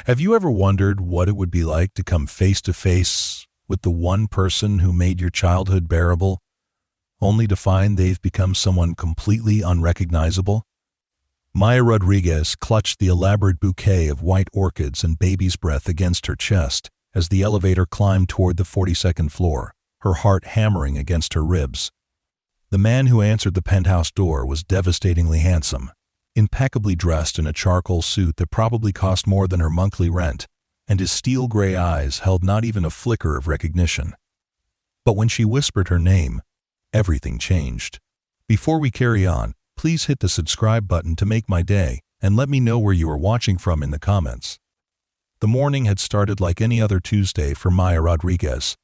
Have you ever wondered what it would be like to come face to face with the one person who made your childhood bearable, only to find they've become someone completely unrecognizable? Maya Rodriguez clutched the elaborate bouquet of white orchids and baby's breath against her chest as the elevator climbed toward the 42nd floor, her heart hammering against her ribs. The man who answered the penthouse door was devastatingly handsome, impeccably dressed in a charcoal suit that probably cost more than her monthly rent, and his steel gray eyes held not even a flicker of recognition. But when she whispered her name, everything changed. Before we carry on, please hit the subscribe button to make my day, and let me know where you are watching from in the comments. The morning had started like any other Tuesday for Maya Rodriguez.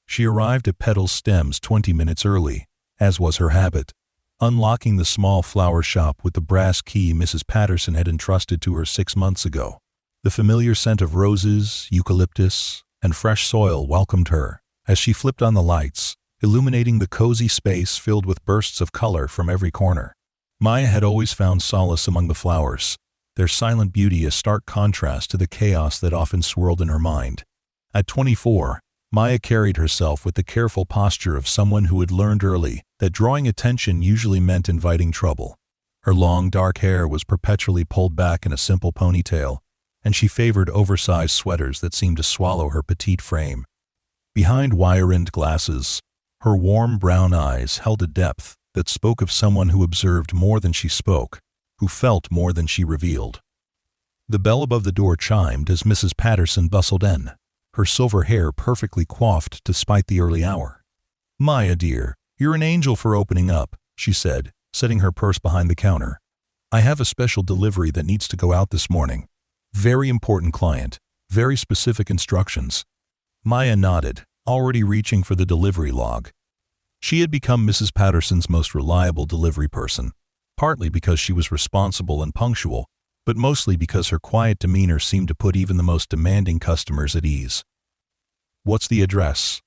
She arrived at Petals Stems 20 minutes early, as was her habit, unlocking the small flower shop with the brass key Mrs. Patterson had entrusted to her 6 months ago. The familiar scent of roses, eucalyptus, and fresh soil welcomed her as she flipped on the lights, illuminating the cozy space filled with bursts of color from every corner. Maya had always found solace among the flowers, their silent beauty a stark contrast to the chaos that often swirled in her mind. At 24, Maya carried herself with the careful posture of someone who had learned early that drawing attention usually meant inviting trouble. Her long, dark hair was perpetually pulled back in a simple ponytail, and she favored oversized sweaters that seemed to swallow her petite frame. Behind wire-rimmed glasses, her warm brown eyes held a depth that spoke of someone who observed more than she spoke, who felt more than she revealed. The bell above the door chimed as Mrs. Patterson bustled in, her silver hair perfectly coiffed despite the early hour. "Maya, dear, you're an angel for opening up," she said, setting her purse behind the counter. "I have a special delivery that needs to go out this morning. Very important client, very specific instructions." Maya nodded, already reaching for the delivery log. She had become Mrs. Patterson's most reliable delivery person, partly because she was responsible and punctual, but mostly because her quiet demeanor seemed to put even the most demanding customers at ease. "What's the address?"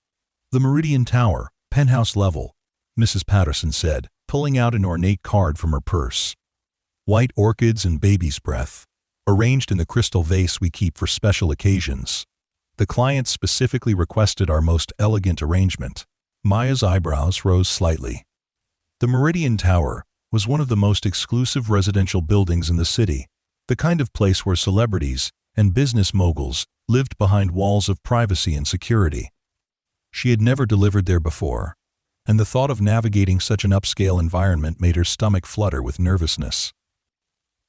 "The Meridian Tower, penthouse level," Mrs. Patterson said, pulling out an ornate card from her purse. "White orchids and baby's breath, arranged in the crystal vase we keep for special occasions. The client specifically requested our most elegant arrangement." Maya's eyebrows rose slightly. The Meridian Tower was one of the most exclusive residential buildings in the city, the kind of place where celebrities and business moguls lived behind walls of privacy and security. She had never delivered there before, and the thought of navigating such an upscale environment made her stomach flutter with nervousness.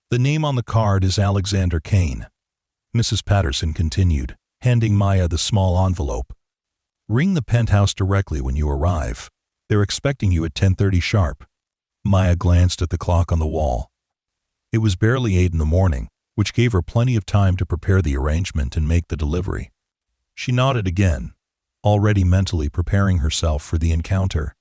"The name on the card is Alexander Kane," Mrs. Patterson continued, handing Maya the small envelope. "Ring the penthouse directly when you arrive. They're expecting you at 10:30 sharp." Maya glanced at the clock on the wall. It was barely 8 in the morning, which gave her plenty of time to prepare the arrangement and make the delivery. She nodded again, already mentally preparing herself for the encounter.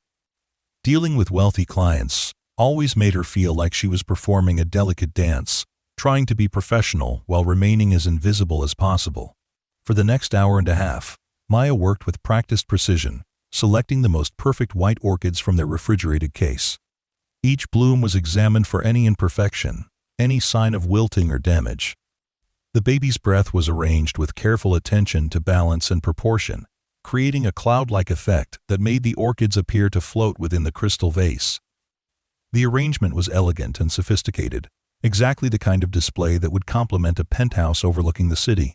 Dealing with wealthy clients always made her feel like she was performing a delicate dance, trying to be professional while remaining as invisible as possible. For the next hour and a half, Maya worked with practiced precision, selecting the most perfect white orchids from their refrigerated case. Each bloom was examined for any imperfection, any sign of wilting or damage. The baby's breath was arranged with careful attention to balance and proportion, creating a cloud-like effect that made the orchids appear to float within the crystal vase. The arrangement was elegant and sophisticated, exactly the kind of display that would complement a penthouse overlooking the city.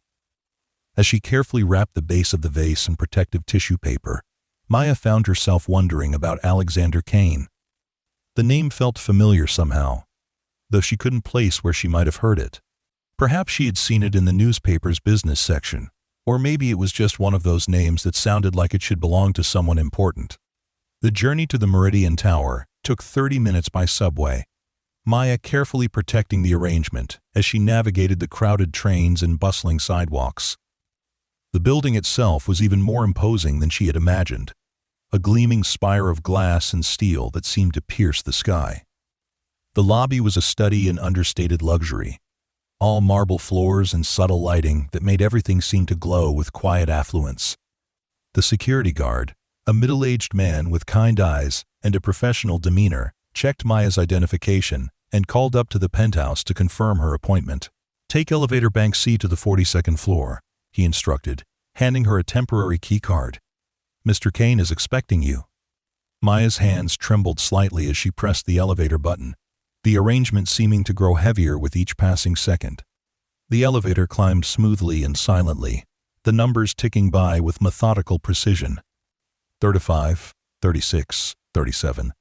As she carefully wrapped the base of the vase in protective tissue paper, Maya found herself wondering about Alexander Kane. The name felt familiar somehow, though she couldn't place where she might have heard it. Perhaps she had seen it in the newspaper's business section, or maybe it was just one of those names that sounded like it should belong to someone important. The journey to the Meridian Tower took 30 minutes by subway, Maya carefully protecting the arrangement as she navigated the crowded trains and bustling sidewalks. The building itself was even more imposing than she had imagined, a gleaming spire of glass and steel that seemed to pierce the sky. The lobby was a study in understated luxury, all marble floors and subtle lighting that made everything seem to glow with quiet affluence. The security guard, a middle-aged man with kind eyes and a professional demeanor, checked Maya's identification and called up to the penthouse to confirm her appointment. Take elevator bank C to the 42nd floor, he instructed, handing her a temporary key card. Mr. Kane is expecting you. Maya's hands trembled slightly as she pressed the elevator button, the arrangement seeming to grow heavier with each passing second. The elevator climbed smoothly and silently, the numbers ticking by with methodical precision. 35, 36, 37.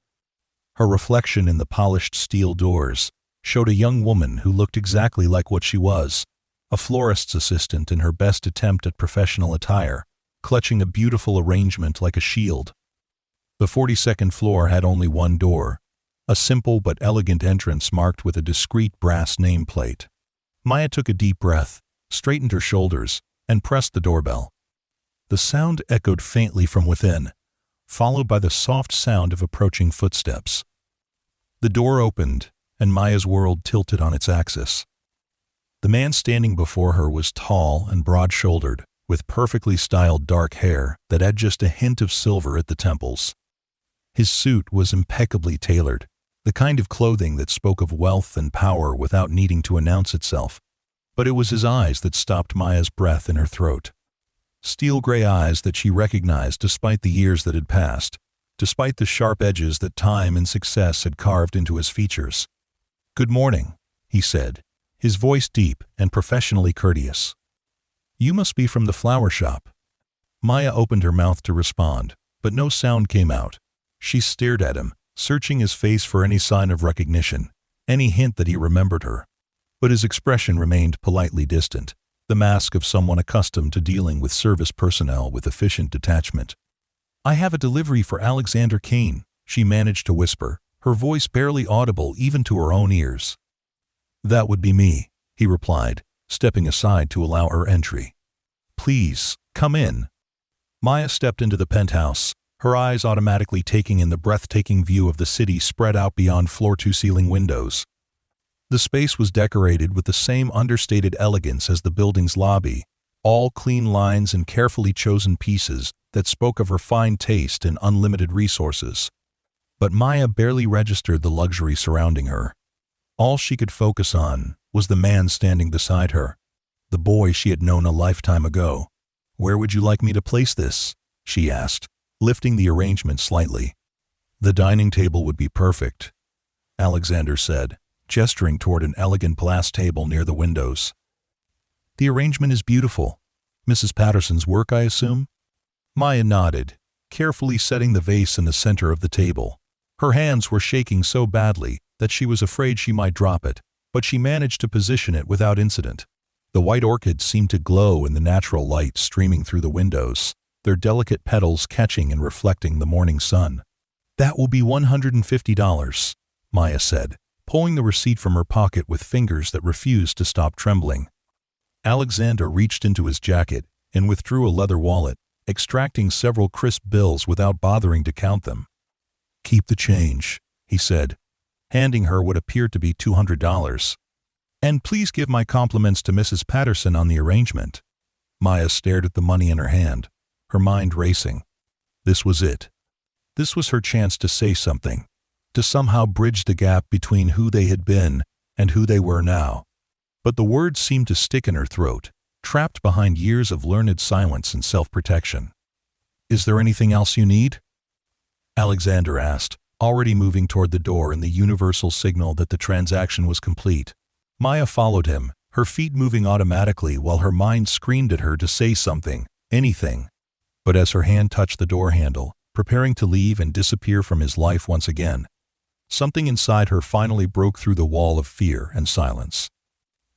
Her reflection in the polished steel doors showed a young woman who looked exactly like what she was, a florist's assistant in her best attempt at professional attire, clutching a beautiful arrangement like a shield. The 42nd floor had only one door, a simple but elegant entrance marked with a discreet brass nameplate. Maya took a deep breath, straightened her shoulders, and pressed the doorbell. The sound echoed faintly from within, followed by the soft sound of approaching footsteps. The door opened, and Maya's world tilted on its axis. The man standing before her was tall and broad-shouldered, with perfectly styled dark hair that had just a hint of silver at the temples. His suit was impeccably tailored, the kind of clothing that spoke of wealth and power without needing to announce itself. But it was his eyes that stopped Maya's breath in her throat. Steel gray eyes that she recognized despite the years that had passed, despite the sharp edges that time and success had carved into his features. "Good morning," he said, his voice deep and professionally courteous. "You must be from the flower shop." Maya opened her mouth to respond, but no sound came out. She stared at him, searching his face for any sign of recognition, any hint that he remembered her. But his expression remained politely distant, the mask of someone accustomed to dealing with service personnel with efficient detachment. "I have a delivery for Alexander Kane," she managed to whisper, her voice barely audible even to her own ears. "That would be me," he replied, stepping aside to allow her entry. "Please, come in." Maya stepped into the penthouse, her eyes automatically taking in the breathtaking view of the city spread out beyond floor-to-ceiling windows. The space was decorated with the same understated elegance as the building's lobby, all clean lines and carefully chosen pieces that spoke of refined taste and unlimited resources. But Maya barely registered the luxury surrounding her. All she could focus on was the man standing beside her, the boy she had known a lifetime ago. "Where would you like me to place this?" she asked, lifting the arrangement slightly. "The dining table would be perfect," Alexander said, gesturing toward an elegant glass table near the windows. "The arrangement is beautiful. Mrs. Patterson's work, I assume?" Maya nodded, carefully setting the vase in the center of the table. Her hands were shaking so badly that she was afraid she might drop it, but she managed to position it without incident. The white orchids seemed to glow in the natural light streaming through the windows, their delicate petals catching and reflecting the morning sun. "That will be $150, Maya said, pulling the receipt from her pocket with fingers that refused to stop trembling. Alexander reached into his jacket and withdrew a leather wallet, extracting several crisp bills without bothering to count them. "Keep the change," he said, handing her what appeared to be $200. "And please give my compliments to Mrs. Patterson on the arrangement." Maya stared at the money in her hand, her mind racing. This was it. This was her chance to say something, to somehow bridge the gap between who they had been and who they were now. But the words seemed to stick in her throat, trapped behind years of learned silence and self-protection. "Is there anything else you need?" Alexander asked, already moving toward the door in the universal signal that the transaction was complete. Maya followed him, her feet moving automatically while her mind screamed at her to say something, anything. But as her hand touched the door handle, preparing to leave and disappear from his life once again, something inside her finally broke through the wall of fear and silence.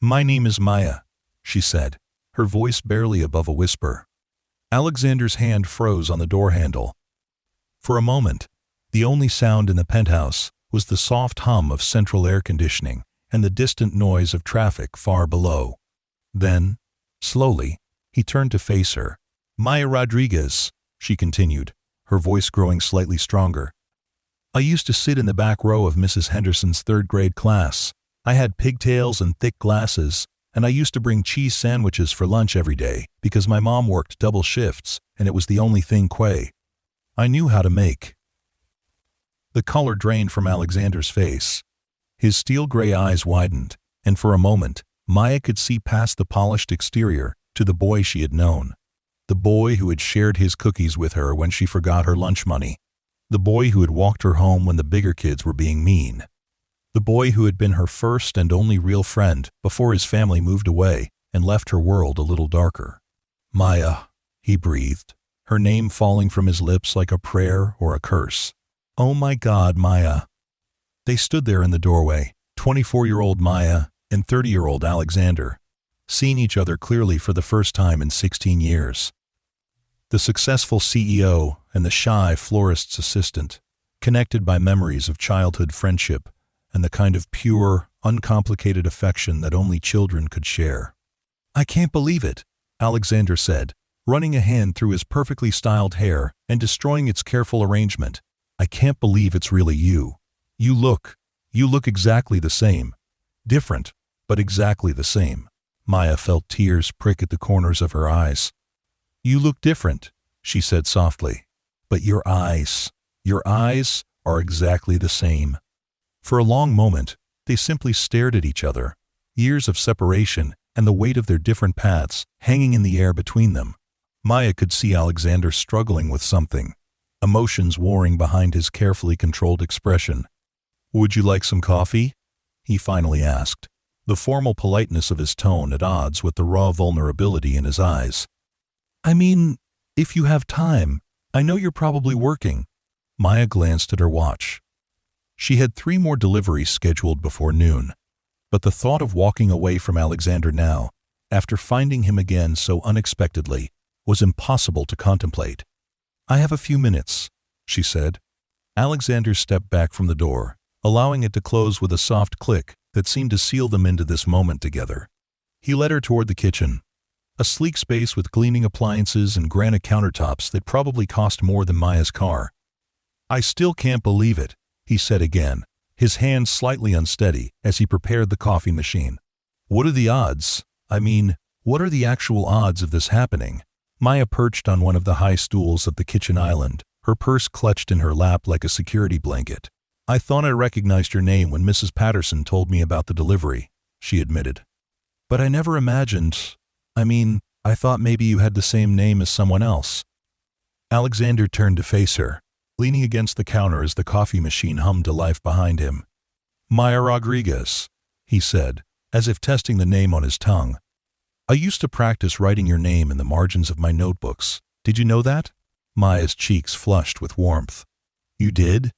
"My name is Maya," she said, her voice barely above a whisper. Alexander's hand froze on the door handle. For a moment, the only sound in the penthouse was the soft hum of central air conditioning and the distant noise of traffic far below. Then, slowly, he turned to face her. "Maya Rodriguez," she continued, her voice growing slightly stronger. "I used to sit in the back row of Mrs. Henderson's third-grade class. I had pigtails and thick glasses, and I used to bring cheese sandwiches for lunch every day because my mom worked double shifts and it was the only thing I knew how to make." The color drained from Alexander's face. His steel gray eyes widened, and for a moment, Maya could see past the polished exterior to the boy she had known. The boy who had shared his cookies with her when she forgot her lunch money. The boy who had walked her home when the bigger kids were being mean. The boy who had been her first and only real friend before his family moved away and left her world a little darker. Maya, he breathed, her name falling from his lips like a prayer or a curse. Oh my God, Maya. They stood there in the doorway, 24-year-old Maya and 30-year-old Alexander, seeing each other clearly for the first time in 16 years. The successful CEO and the shy florist's assistant, connected by memories of childhood friendship and the kind of pure, uncomplicated affection that only children could share. I can't believe it, Alexander said, running a hand through his perfectly styled hair and destroying its careful arrangement. I can't believe it's really you. You look exactly the same. Different, but exactly the same. Maya felt tears prick at the corners of her eyes. You look different, she said softly. But your eyes are exactly the same. For a long moment, they simply stared at each other, years of separation and the weight of their different paths hanging in the air between them. Maya could see Alexander struggling with something, emotions warring behind his carefully controlled expression. Would you like some coffee? He finally asked, the formal politeness of his tone at odds with the raw vulnerability in his eyes. I mean, if you have time, I know you're probably working. Maya glanced at her watch. She had 3 more deliveries scheduled before noon, but the thought of walking away from Alexander now, after finding him again so unexpectedly, was impossible to contemplate. I have a few minutes, she said. Alexander stepped back from the door, allowing it to close with a soft click that seemed to seal them into this moment together. He led her toward the kitchen, a sleek space with gleaming appliances and granite countertops that probably cost more than Maya's car. I still can't believe it, he said again, his hand slightly unsteady as he prepared the coffee machine. What are the odds? I mean, what are the actual odds of this happening? Maya perched on one of the high stools of the kitchen island, her purse clutched in her lap like a security blanket. I thought I recognized your name when Mrs. Patterson told me about the delivery, she admitted. But I never imagined, I thought maybe you had the same name as someone else. Alexander turned to face her, leaning against the counter as the coffee machine hummed to life behind him. Maya Rodriguez, he said, as if testing the name on his tongue. I used to practice writing your name in the margins of my notebooks. Did you know that? Maya's cheeks flushed with warmth. You did?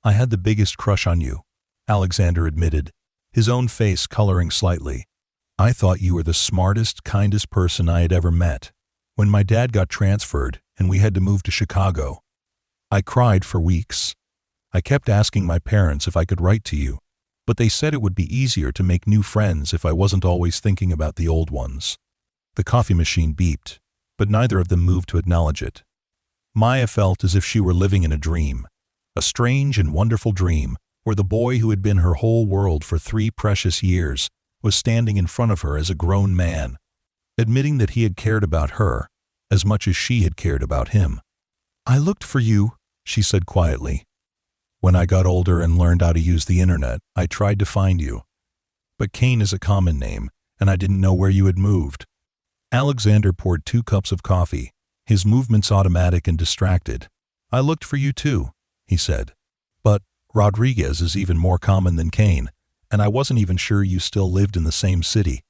I had the biggest crush on you, Alexander admitted, his own face coloring slightly. I thought you were the smartest, kindest person I had ever met. When my dad got transferred and we had to move to Chicago, I cried for weeks. I kept asking my parents if I could write to you, but they said it would be easier to make new friends if I wasn't always thinking about the old ones. The coffee machine beeped, but neither of them moved to acknowledge it. Maya felt as if she were living in a dream, a strange and wonderful dream where the boy who had been her whole world for 3 precious years was standing in front of her as a grown man, admitting that he had cared about her as much as she had cared about him. I looked for you, she said quietly. When I got older and learned how to use the internet, I tried to find you. But Kane is a common name, and I didn't know where you had moved. Alexander poured 2 cups of coffee, his movements automatic and distracted. I looked for you too, he said. But Rodriguez is even more common than Kane, and I wasn't even sure you still lived in the same city.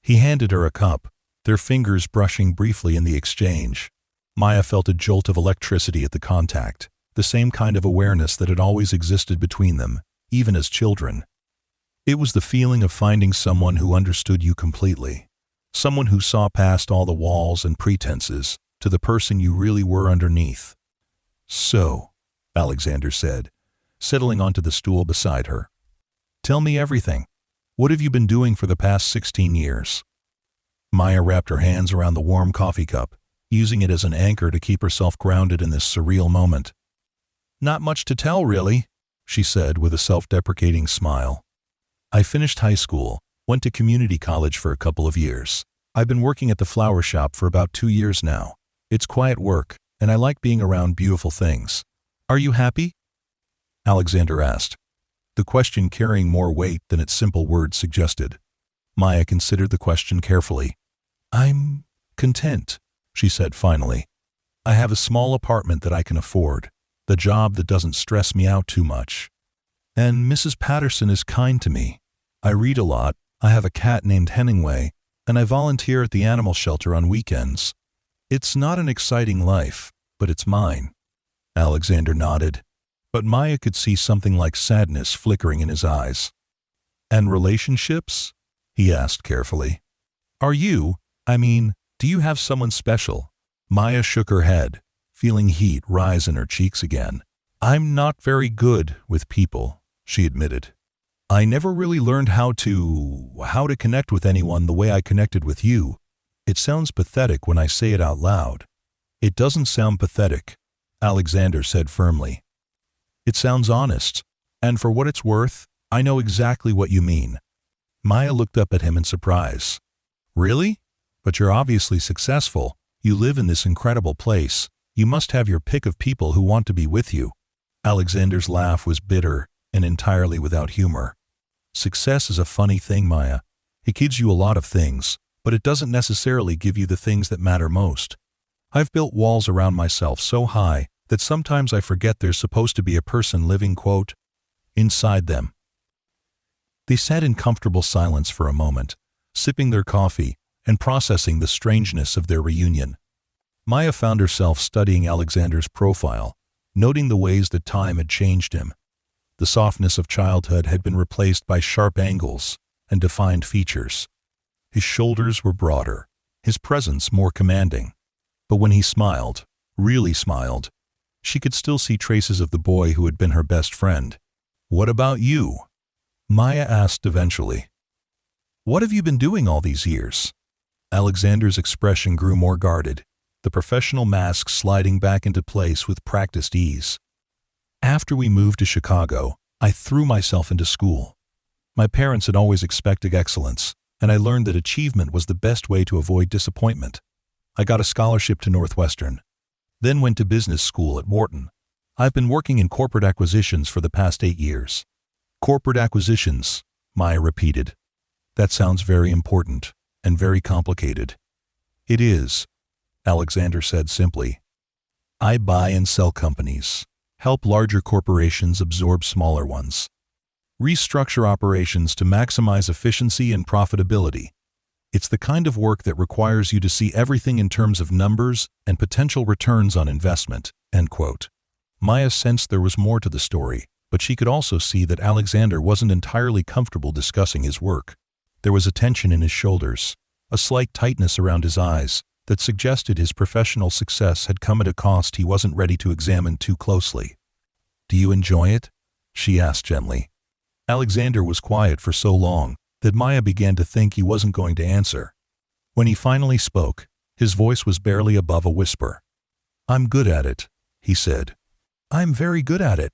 He handed her a cup, their fingers brushing briefly in the exchange. Maya felt a jolt of electricity at the contact, the same kind of awareness that had always existed between them, even as children. It was the feeling of finding someone who understood you completely, someone who saw past all the walls and pretenses to the person you really were underneath. So, Alexander said, settling onto the stool beside her. Tell me everything. What have you been doing for the past 16 years? Maya wrapped her hands around the warm coffee cup, using it as an anchor to keep herself grounded in this surreal moment. Not much to tell, really, she said with a self-deprecating smile. I finished high school, went to community college for a couple of years. I've been working at the flower shop for about 2 years now. It's quiet work, and I like being around beautiful things. Are you happy? Alexander asked, the question carrying more weight than its simple words suggested. Maya considered the question carefully. I'm content, she said finally. I have a small apartment that I can afford, the job that doesn't stress me out too much. And Mrs. Patterson is kind to me. I read a lot, I have a cat named Hemingway, and I volunteer at the animal shelter on weekends. It's not an exciting life, but it's mine. Alexander nodded, but Maya could see something like sadness flickering in his eyes. And relationships? He asked carefully. Do you have someone special? Maya shook her head, feeling heat rise in her cheeks again. I'm not very good with people, she admitted. I never really learned how to connect with anyone the way I connected with you. It sounds pathetic when I say it out loud. It doesn't sound pathetic, Alexander said firmly. It sounds honest, and for what it's worth, I know exactly what you mean. Maya looked up at him in surprise. Really? But you're obviously successful. You live in this incredible place. You must have your pick of people who want to be with you. Alexander's laugh was bitter and entirely without humor. Success is a funny thing, Maya. It gives you a lot of things, but it doesn't necessarily give you the things that matter most. I've built walls around myself so high that sometimes I forget there's supposed to be a person living, quote, inside them. They sat in comfortable silence for a moment, sipping their coffee and processing the strangeness of their reunion. Maya found herself studying Alexander's profile, noting the ways that time had changed him. The softness of childhood had been replaced by sharp angles and defined features. His shoulders were broader, his presence more commanding. But when he smiled, really smiled, she could still see traces of the boy who had been her best friend. What about you? Maya asked eventually. What have you been doing all these years? Alexander's expression grew more guarded, the professional mask sliding back into place with practiced ease. After we moved to Chicago, I threw myself into school. My parents had always expected excellence, and I learned that achievement was the best way to avoid disappointment. I got a scholarship to Northwestern, then went to business school at Wharton. I've been working in corporate acquisitions for the past 8 years. Corporate acquisitions, Maya repeated. That sounds very important and very complicated. It is, Alexander said simply. I buy and sell companies, help larger corporations absorb smaller ones, restructure operations to maximize efficiency and profitability. It's the kind of work that requires you to see everything in terms of numbers and potential returns on investment, end quote. Maya sensed there was more to the story, but she could also see that Alexander wasn't entirely comfortable discussing his work. There was a tension in his shoulders, a slight tightness around his eyes that suggested his professional success had come at a cost he wasn't ready to examine too closely. Do you enjoy it? She asked gently. Alexander was quiet for so long that Maya began to think he wasn't going to answer. When he finally spoke, his voice was barely above a whisper. I'm good at it, he said. I'm very good at it.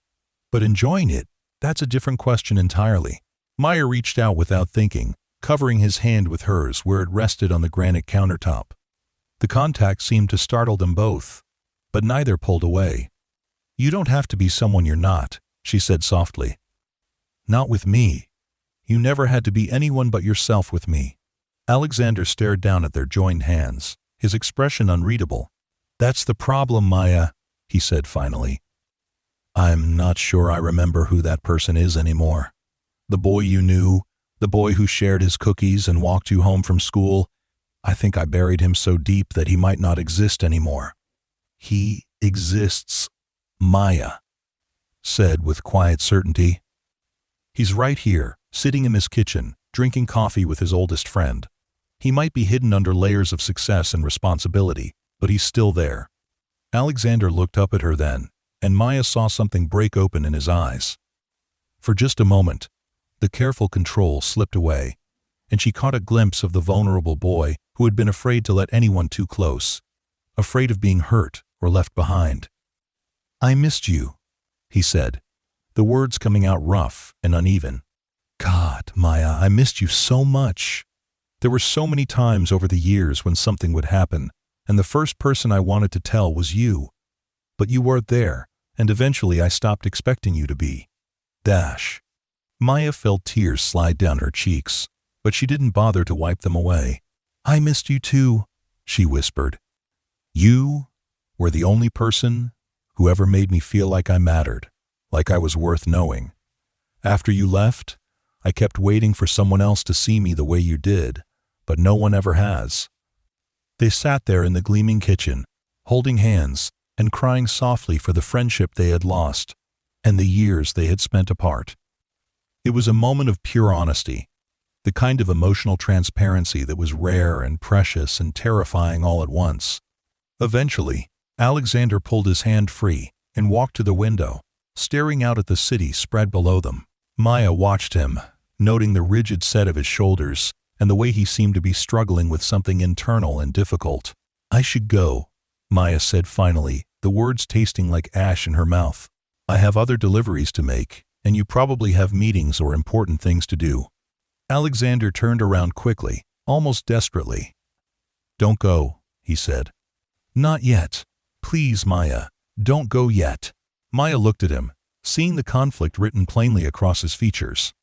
But enjoying it, that's a different question entirely. Maya reached out without thinking, covering his hand with hers where it rested on the granite countertop. The contact seemed to startle them both, but neither pulled away. You don't have to be someone you're not, she said softly. Not with me. You never had to be anyone but yourself with me. Alexander stared down at their joined hands, his expression unreadable. That's the problem, Maya, he said finally. I'm not sure I remember who that person is anymore. The boy you knew, the boy who shared his cookies and walked you home from school, I think I buried him so deep that he might not exist anymore. He exists, Maya said with quiet certainty. He's right here, sitting in this kitchen, drinking coffee with his oldest friend. He might be hidden under layers of success and responsibility, but he's still there. Alexander looked up at her then, and Maya saw something break open in his eyes. For just a moment, the careful control slipped away, and she caught a glimpse of the vulnerable boy who had been afraid to let anyone too close, afraid of being hurt or left behind. I missed you, he said, the words coming out rough and uneven. God, Maya, I missed you so much. There were so many times over the years when something would happen, and the first person I wanted to tell was you. But you weren't there, and eventually I stopped expecting you to be. Maya felt tears slide down her cheeks, but she didn't bother to wipe them away. "I missed you too," she whispered. "You were the only person who ever made me feel like I mattered, like I was worth knowing. After you left, I kept waiting for someone else to see me the way you did, but no one ever has." They sat there in the gleaming kitchen, holding hands and crying softly for the friendship they had lost and the years they had spent apart. It was a moment of pure honesty, the kind of emotional transparency that was rare and precious and terrifying all at once. Eventually, Alexander pulled his hand free and walked to the window, staring out at the city spread below them. Maya watched him, noting the rigid set of his shoulders and the way he seemed to be struggling with something internal and difficult. "I should go," Maya said finally, the words tasting like ash in her mouth. "I have other deliveries to make, and you probably have meetings or important things to do." Alexander turned around quickly, almost desperately. "Don't go," he said. "Not yet. Please, Maya, don't go yet." Maya looked at him, seeing the conflict written plainly across his features.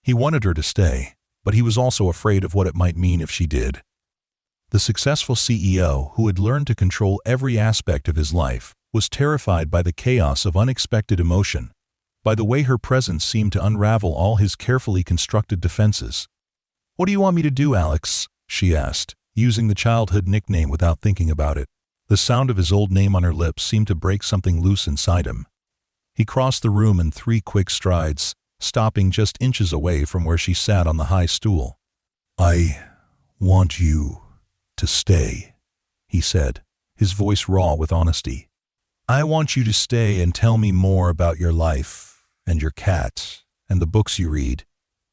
He wanted her to stay, but he was also afraid of what it might mean if she did. The successful CEO, who had learned to control every aspect of his life, was terrified by the chaos of unexpected emotion, by the way her presence seemed to unravel all his carefully constructed defenses. "What do you want me to do, Alex?" she asked, using the childhood nickname without thinking about it. The sound of his old name on her lips seemed to break something loose inside him. He crossed the room in 3 quick strides, stopping just inches away from where she sat on the high stool. "I want you to stay," he said, his voice raw with honesty. "I want you to stay and tell me more about your life and your cat and the books you read.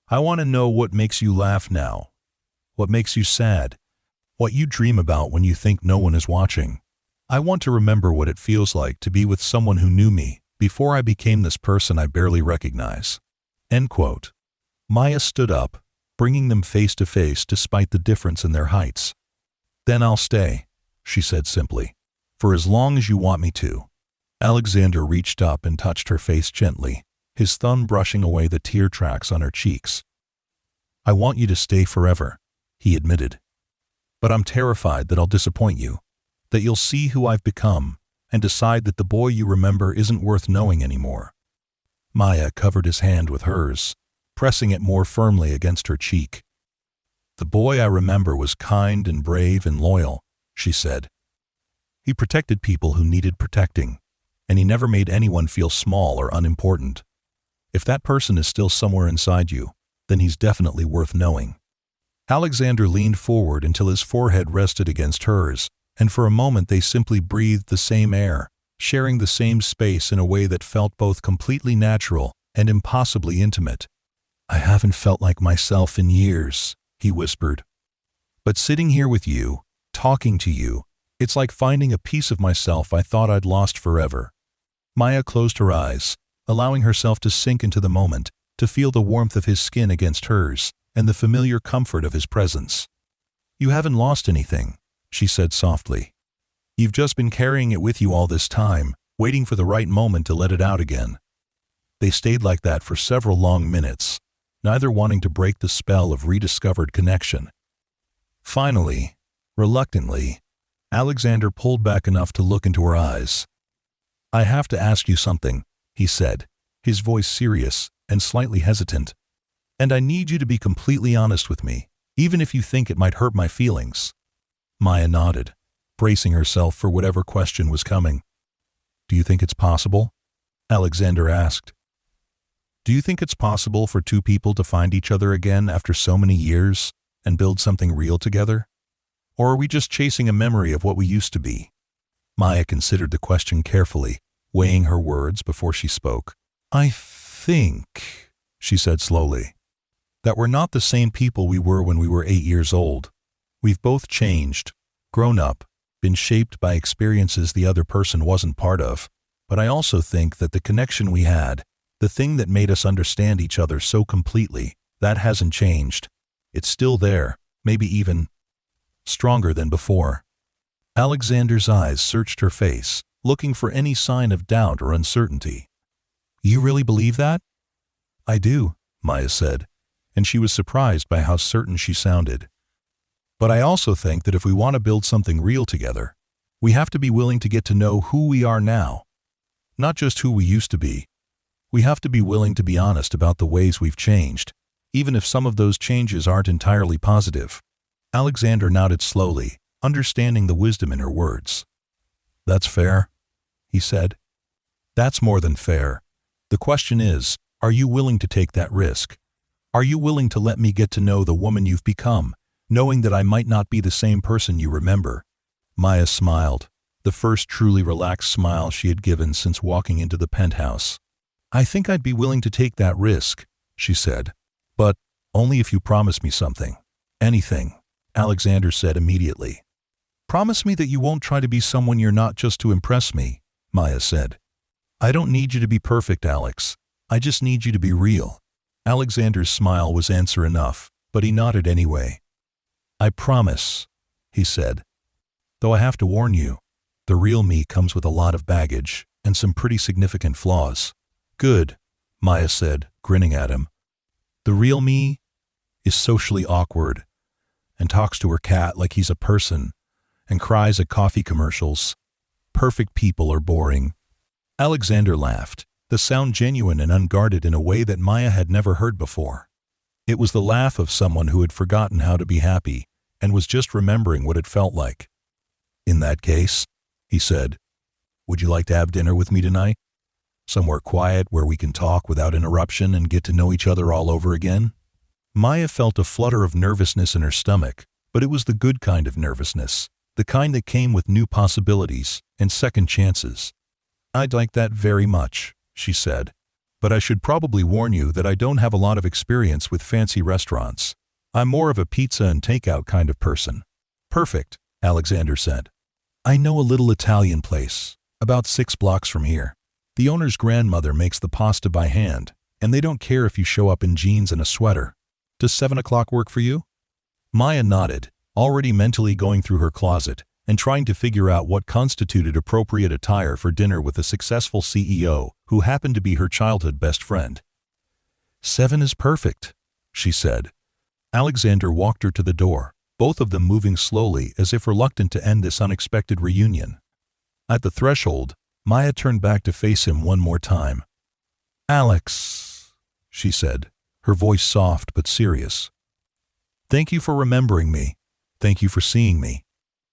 I want to know what makes you laugh now, what makes you sad, what you dream about when you think no one is watching. I want to remember what it feels like to be with someone who knew me before I became this person I barely recognize." End quote. Maya stood up, bringing them face to face despite the difference in their heights. "Then I'll stay," she said simply, "for as long as you want me to." Alexander reached up and touched her face gently, his thumb brushing away the tear tracks on her cheeks. "I want you to stay forever," he admitted. "But I'm terrified that I'll disappoint you, that you'll see who I've become and decide that the boy you remember isn't worth knowing anymore." Maya covered his hand with hers, pressing it more firmly against her cheek. "The boy I remember was kind and brave and loyal," she said. "He protected people who needed protecting, and he never made anyone feel small or unimportant. If that person is still somewhere inside you, then he's definitely worth knowing." Alexander leaned forward until his forehead rested against hers, and for a moment they simply breathed the same air, sharing the same space in a way that felt both completely natural and impossibly intimate. "I haven't felt like myself in years," he whispered. "But sitting here with you, talking to you, it's like finding a piece of myself I thought I'd lost forever." Maya closed her eyes, allowing herself to sink into the moment, to feel the warmth of his skin against hers and the familiar comfort of his presence. "You haven't lost anything," she said softly. "You've just been carrying it with you all this time, waiting for the right moment to let it out again." They stayed like that for several long minutes, neither wanting to break the spell of rediscovered connection. Finally, reluctantly, Alexander pulled back enough to look into her eyes. "I have to ask you something," he said, his voice serious and slightly hesitant. "And I need you to be completely honest with me, even if you think it might hurt my feelings." Maya nodded, bracing herself for whatever question was coming. "Do you think it's possible?" Alexander asked. "Do you think it's possible for 2 people to find each other again after so many years and build something real together? Or are we just chasing a memory of what we used to be?" Maya considered the question carefully, weighing her words before she spoke. "I think," she said slowly, "that we're not the same people we were when we were 8 years old. We've both changed, grown up, been shaped by experiences the other person wasn't part of. But I also think that the connection we had, the thing that made us understand each other so completely, that hasn't changed. It's still there, maybe even stronger than before." Alexander's eyes searched her face, looking for any sign of doubt or uncertainty. "You really believe that?" "I do," Maya said, and she was surprised by how certain she sounded. But I also think that if we want to build something real together, we have to be willing to get to know who we are now, not just who we used to be. We have to be willing to be honest about the ways we've changed, even if some of those changes aren't entirely positive. Alexander nodded slowly, understanding the wisdom in her words. That's fair, he said. That's more than fair. The question is, are you willing to take that risk? Are you willing to let me get to know the woman you've become, knowing that I might not be the same person you remember? Maya smiled, the first truly relaxed smile she had given since walking into the penthouse. I think I'd be willing to take that risk, she said. But only if you promise me something. Anything, Alexander said immediately. Promise me that you won't try to be someone you're not just to impress me, Maya said. I don't need you to be perfect, Alex. I just need you to be real. Alexander's smile was answer enough, but he nodded anyway. I promise, he said. Though I have to warn you, the real me comes with a lot of baggage and some pretty significant flaws. Good, Maya said, grinning at him. The real me is socially awkward and talks to her cat like he's a person and cries at coffee commercials. Perfect people are boring. Alexander laughed, the sound genuine and unguarded in a way that Maya had never heard before. It was the laugh of someone who had forgotten how to be happy and was just remembering what it felt like. In that case, he said, would you like to have dinner with me tonight? Somewhere quiet where we can talk without interruption and get to know each other all over again? Maya felt a flutter of nervousness in her stomach, but it was the good kind of nervousness, the kind that came with new possibilities and second chances. I'd like that very much, she said, but I should probably warn you that I don't have a lot of experience with fancy restaurants. I'm more of a pizza and takeout kind of person. Perfect, Alexander said. I know a little Italian place, about 6 blocks from here. The owner's grandmother makes the pasta by hand, and they don't care if you show up in jeans and a sweater. Does 7 o'clock work for you? Maya nodded, already mentally going through her closet and trying to figure out what constituted appropriate attire for dinner with a successful CEO who happened to be her childhood best friend. 7 is perfect, she said. Alexander walked her to the door, both of them moving slowly as if reluctant to end this unexpected reunion. At the threshold, Maya turned back to face him one more time. Alex, she said, her voice soft but serious. Thank you for remembering me. Thank you for seeing me.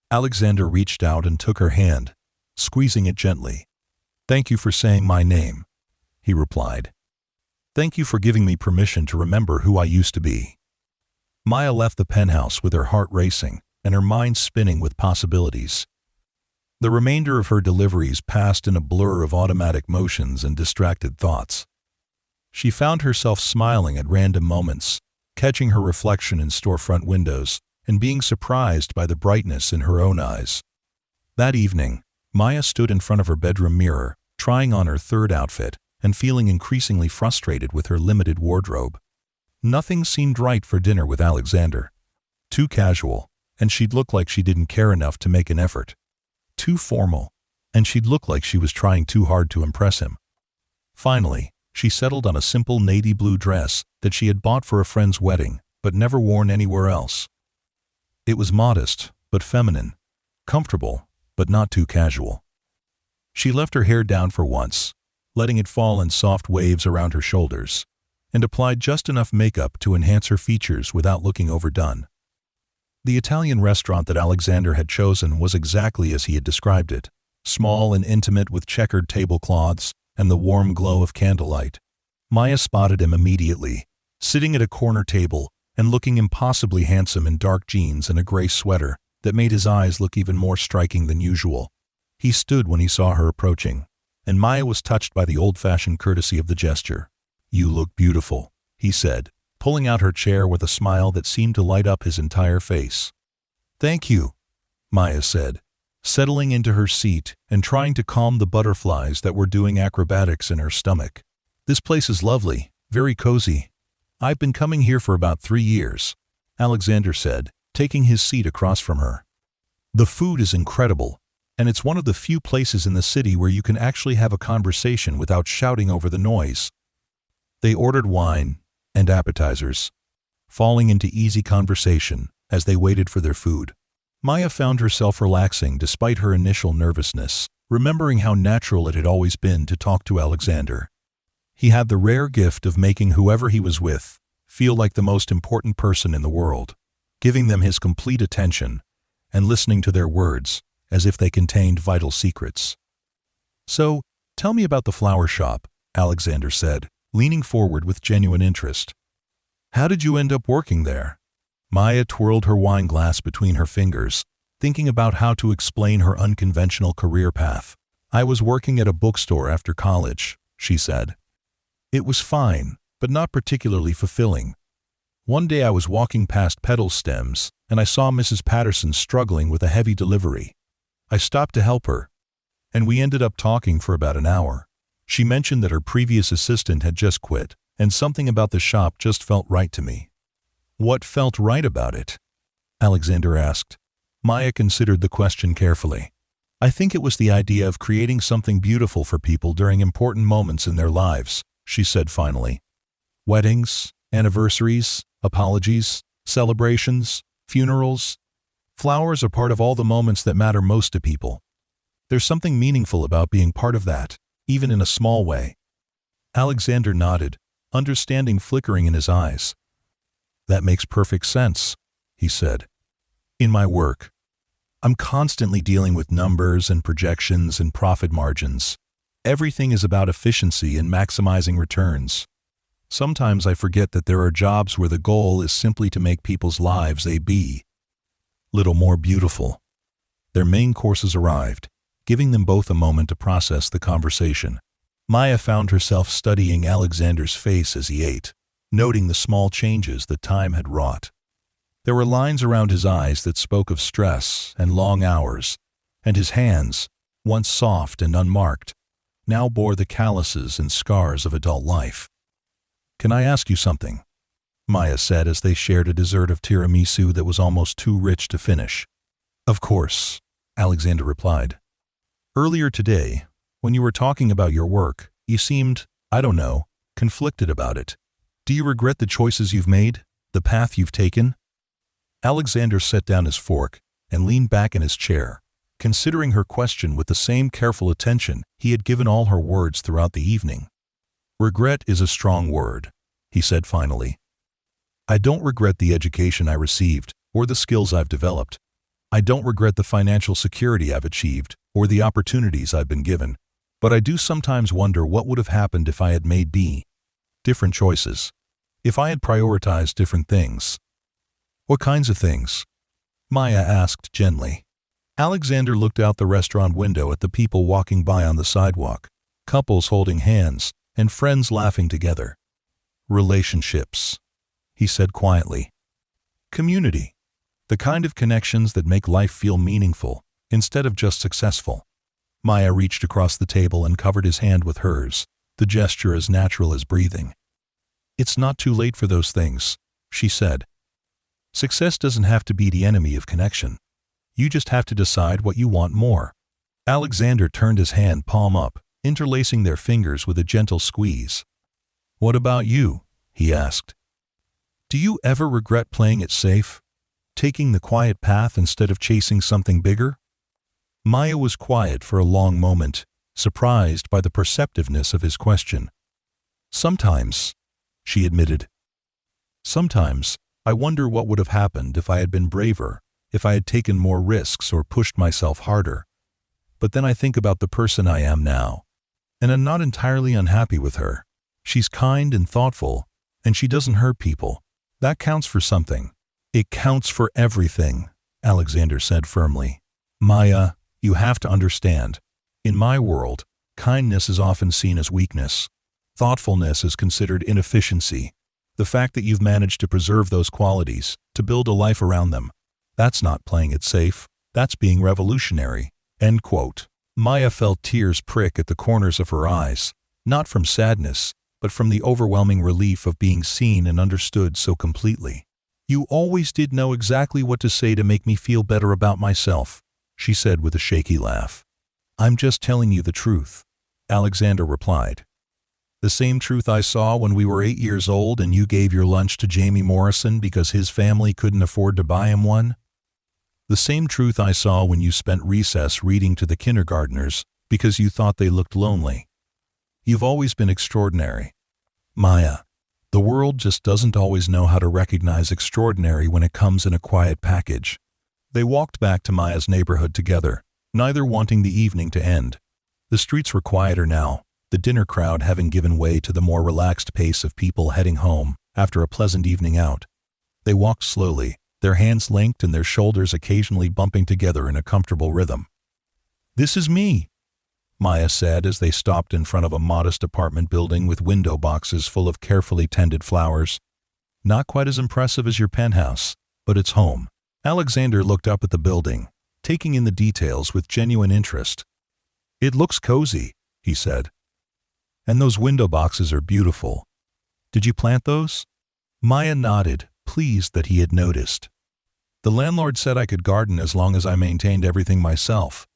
Alexander reached out and took her hand, squeezing it gently. Thank you for saying my name, he replied. Thank you for giving me permission to remember who I used to be. Maya left the penthouse with her heart racing and her mind spinning with possibilities. The remainder of her deliveries passed in a blur of automatic motions and distracted thoughts. She found herself smiling at random moments, catching her reflection in storefront windows, and being surprised by the brightness in her own eyes. That evening, Maya stood in front of her bedroom mirror, trying on her third outfit and feeling increasingly frustrated with her limited wardrobe. Nothing seemed right for dinner with Alexander. Too casual, and she'd look like she didn't care enough to make an effort. Too formal, and she'd look like she was trying too hard to impress him. Finally, she settled on a simple navy blue dress that she had bought for a friend's wedding, but never worn anywhere else. It was modest, but feminine, comfortable, but not too casual. She left her hair down for once, letting it fall in soft waves around her shoulders, and applied just enough makeup to enhance her features without looking overdone. The Italian restaurant that Alexander had chosen was exactly as he had described it, small and intimate with checkered tablecloths and the warm glow of candlelight. Maya spotted him immediately, sitting at a corner table and looking impossibly handsome in dark jeans and a gray sweater that made his eyes look even more striking than usual. He stood when he saw her approaching, and Maya was touched by the old-fashioned courtesy of the gesture. "You look beautiful," he said, pulling out her chair with a smile that seemed to light up his entire face. "Thank you," Maya said, settling into her seat and trying to calm the butterflies that were doing acrobatics in her stomach. "This place is lovely, very cozy. I've been coming here for about 3 years," Alexander said, taking his seat across from her. "The food is incredible, and it's one of the few places in the city where you can actually have a conversation without shouting over the noise." They ordered wine and appetizers, falling into easy conversation as they waited for their food. Maya found herself relaxing despite her initial nervousness, remembering how natural it had always been to talk to Alexander. He had the rare gift of making whoever he was with feel like the most important person in the world, giving them his complete attention and listening to their words as if they contained vital secrets. "So, tell me about the flower shop," Alexander said, leaning forward with genuine interest. "How did you end up working there?" Maya twirled her wine glass between her fingers, thinking about how to explain her unconventional career path. "I was working at a bookstore after college," she said. "It was fine, but not particularly fulfilling. One day I was walking past petal stems, and I saw Mrs. Patterson struggling with a heavy delivery. I stopped to help her, and we ended up talking for about an hour. She mentioned that her previous assistant had just quit, and something about the shop just felt right to me." "What felt right about it?" Alexander asked. Maya considered the question carefully. "I think it was the idea of creating something beautiful for people during important moments in their lives," she said finally. "Weddings, anniversaries, apologies, celebrations, funerals. Flowers are part of all the moments that matter most to people. There's something meaningful about being part of that, even in a small way." Alexander nodded, understanding flickering in his eyes. "That makes perfect sense," he said. "In my work, I'm constantly dealing with numbers and projections and profit margins. Everything is about efficiency and maximizing returns. Sometimes I forget that there are jobs where the goal is simply to make people's lives a little more beautiful." Their main courses arrived, giving them both a moment to process the conversation. Maya found herself studying Alexander's face as he ate, noting the small changes that time had wrought. There were lines around his eyes that spoke of stress and long hours, and his hands, once soft and unmarked, now bore the calluses and scars of adult life. "Can I ask you something?" Maya said as they shared a dessert of tiramisu that was almost too rich to finish. "Of course," Alexander replied. "Earlier today, when you were talking about your work, you seemed, I don't know, conflicted about it. Do you regret the choices you've made, the path you've taken?" Alexander set down his fork and leaned back in his chair, considering her question with the same careful attention he had given all her words throughout the evening. "Regret is a strong word," he said finally. "I don't regret the education I received or the skills I've developed. I don't regret the financial security I've achieved or the opportunities I've been given. But I do sometimes wonder what would have happened if I had made different choices. If I had prioritized different things." "What kinds of things?" Maya asked gently. Alexander looked out the restaurant window at the people walking by on the sidewalk, couples holding hands, and friends laughing together. "Relationships," he said quietly. "Community. The kind of connections that make life feel meaningful, instead of just successful." Maya reached across the table and covered his hand with hers, the gesture as natural as breathing. "It's not too late for those things," she said. "Success doesn't have to be the enemy of connection. You just have to decide what you want more." Alexander turned his hand palm up, interlacing their fingers with a gentle squeeze. "What about you?" he asked. "Do you ever regret playing it safe? Taking the quiet path instead of chasing something bigger?" Maya was quiet for a long moment, surprised by the perceptiveness of his question. "Sometimes," she admitted. "Sometimes, I wonder what would have happened if I had been braver, if I had taken more risks or pushed myself harder. But then I think about the person I am now, and I'm not entirely unhappy with her. She's kind and thoughtful, and she doesn't hurt people. That counts for something." "It counts for everything," Alexander said firmly. "Maya, you have to understand. In my world, kindness is often seen as weakness. Thoughtfulness is considered inefficiency. The fact that you've managed to preserve those qualities, to build a life around them, that's not playing it safe, that's being revolutionary." End quote. Maya felt tears prick at the corners of her eyes, not from sadness, but from the overwhelming relief of being seen and understood so completely. "You always did know exactly what to say to make me feel better about myself," she said with a shaky laugh. "I'm just telling you the truth," Alexander replied. The same truth I saw when we were 8 years old and you gave your lunch to Jamie Morrison because his family couldn't afford to buy him one? The same truth I saw when you spent recess reading to the kindergartners because you thought they looked lonely. You've always been extraordinary. Maya, the world just doesn't always know how to recognize extraordinary when it comes in a quiet package. They walked back to Maya's neighborhood together, neither wanting the evening to end. The streets were quieter now, the dinner crowd having given way to the more relaxed pace of people heading home after a pleasant evening out. They walked slowly, their hands linked and their shoulders occasionally bumping together in a comfortable rhythm. "This is me," Maya said as they stopped in front of a modest apartment building with window boxes full of carefully tended flowers. "Not quite as impressive as your penthouse, but it's home." Alexander looked up at the building, taking in the details with genuine interest. "It looks cozy," he said. "And those window boxes are beautiful. Did you plant those?" Maya nodded, pleased that he had noticed. "The landlord said I could garden as long as I maintained everything myself.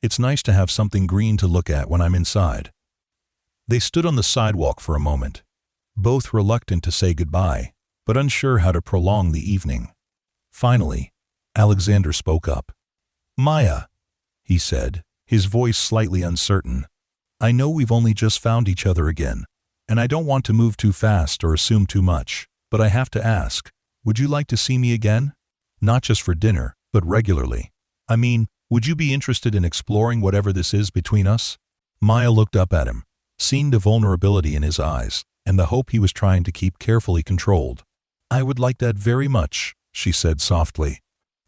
It's nice to have something green to look at when I'm inside." They stood on the sidewalk for a moment, both reluctant to say goodbye, but unsure how to prolong the evening. Finally, Alexander spoke up. "Maya," he said, his voice slightly uncertain, "I know we've only just found each other again, and I don't want to move too fast or assume too much, but I have to ask, would you like to see me again? Not just for dinner, but regularly. I mean, would you be interested in exploring whatever this is between us?" Maya looked up at him, seeing the vulnerability in his eyes and the hope he was trying to keep carefully controlled. "I would like that very much," she said softly.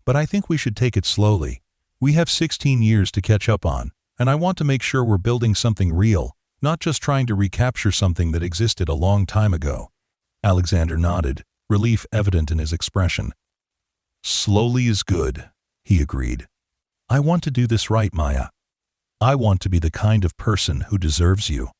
"But I think we should take it slowly. We have 16 years to catch up on, and I want to make sure we're building something real, not just trying to recapture something that existed a long time ago." Alexander nodded, relief evident in his expression. "Slowly is good," he agreed. "I want to do this right, Maya. I want to be the kind of person who deserves you."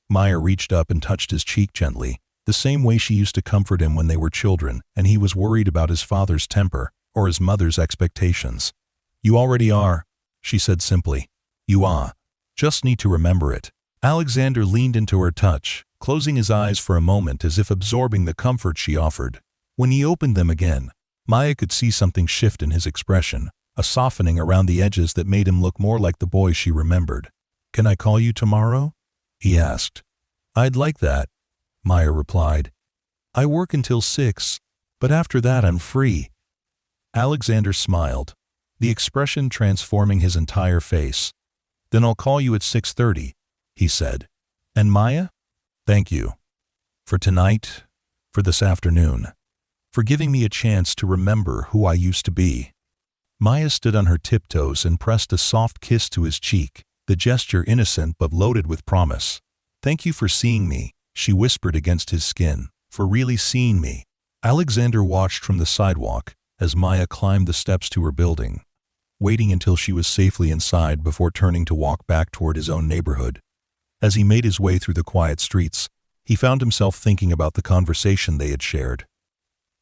Maya reached up and touched his cheek gently, the same way she used to comfort him when they were children and he was worried about his father's temper or his mother's expectations. "You already are," she said simply. "You are. Just need to remember it." Alexander leaned into her touch, closing his eyes for a moment as if absorbing the comfort she offered. When he opened them again, Maya could see something shift in his expression, a softening around the edges that made him look more like the boy she remembered. "Can I call you tomorrow?" he asked. "I'd like that," Maya replied. "I work until 6, but after that I'm free." Alexander smiled, the expression transforming his entire face. "Then I'll call you at 6:30, he said. "And Maya, thank you. For tonight, for this afternoon, for giving me a chance to remember who I used to be." Maya stood on her tiptoes and pressed a soft kiss to his cheek, the gesture innocent but loaded with promise. "Thank you for seeing me," she whispered against his skin, "for really seeing me." Alexander watched from the sidewalk as Maya climbed the steps to her building, waiting until she was safely inside before turning to walk back toward his own neighborhood. As he made his way through the quiet streets, he found himself thinking about the conversation they had shared,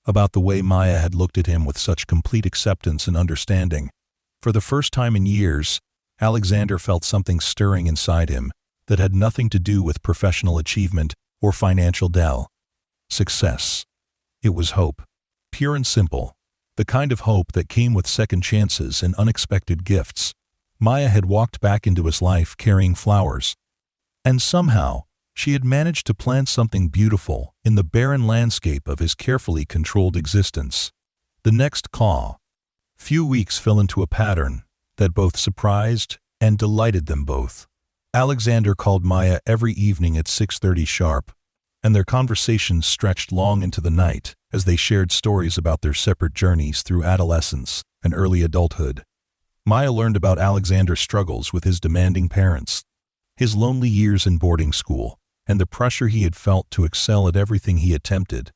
about the way Maya had looked at him with such complete acceptance and understanding. For the first time in years, Alexander felt something stirring inside him that had nothing to do with professional achievement or financial success. It was hope, pure and simple, the kind of hope that came with second chances and unexpected gifts. Maya had walked back into his life carrying flowers, and somehow she had managed to plant something beautiful in the barren landscape of his carefully controlled existence. The next few weeks fell into a pattern that both surprised and delighted them both. Alexander called Maya every evening at 6:30 sharp, and their conversations stretched long into the night as they shared stories about their separate journeys through adolescence and early adulthood. Maya learned about Alexander's struggles with his demanding parents, his lonely years in boarding school, and the pressure he had felt to excel at everything he attempted.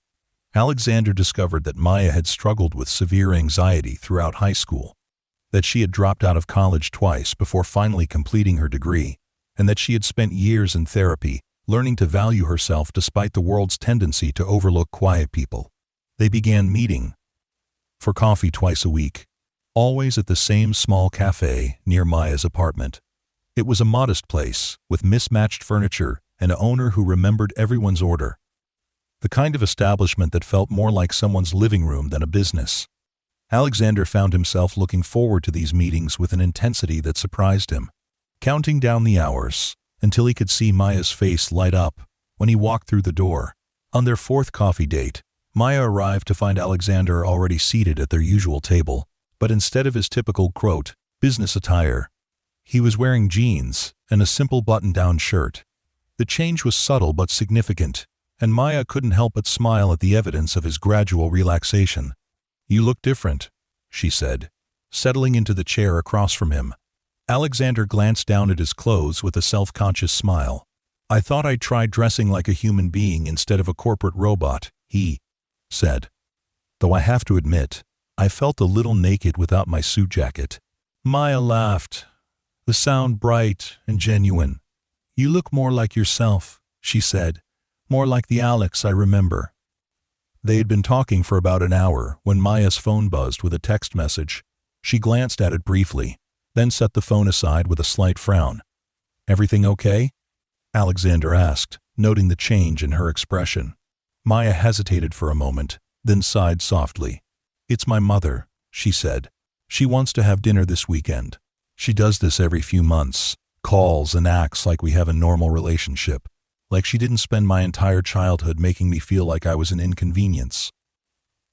Alexander discovered that Maya had struggled with severe anxiety throughout high school, that she had dropped out of college twice before finally completing her degree, and that she had spent years in therapy learning to value herself despite the world's tendency to overlook quiet people. They began meeting for coffee twice a week, always at the same small cafe near Maya's apartment. It was a modest place, with mismatched furniture an owner who remembered everyone's order. The kind of establishment that felt more like someone's living room than a business. Alexander found himself looking forward to these meetings with an intensity that surprised him, counting down the hours until he could see Maya's face light up when he walked through the door. On their fourth coffee date, Maya arrived to find Alexander already seated at their usual table, but instead of his typical business attire, he was wearing jeans and a simple button-down shirt. The change was subtle but significant, and Maya couldn't help but smile at the evidence of his gradual relaxation. "You look different," she said, settling into the chair across from him. Alexander glanced down at his clothes with a self-conscious smile. "I thought I'd try dressing like a human being instead of a corporate robot," he said. "Though I have to admit, I felt a little naked without my suit jacket." Maya laughed, the sound bright and genuine. "You look more like yourself," she said, "more like the Alex I remember." They had been talking for about an hour when Maya's phone buzzed with a text message. She glanced at it briefly, then set the phone aside with a slight frown. "Everything okay?" Alexander asked, noting the change in her expression. Maya hesitated for a moment, then sighed softly. "It's my mother," she said. "She wants to have dinner this weekend. She does this every few months, calls and acts like we have a normal relationship, like she didn't spend my entire childhood making me feel like I was an inconvenience."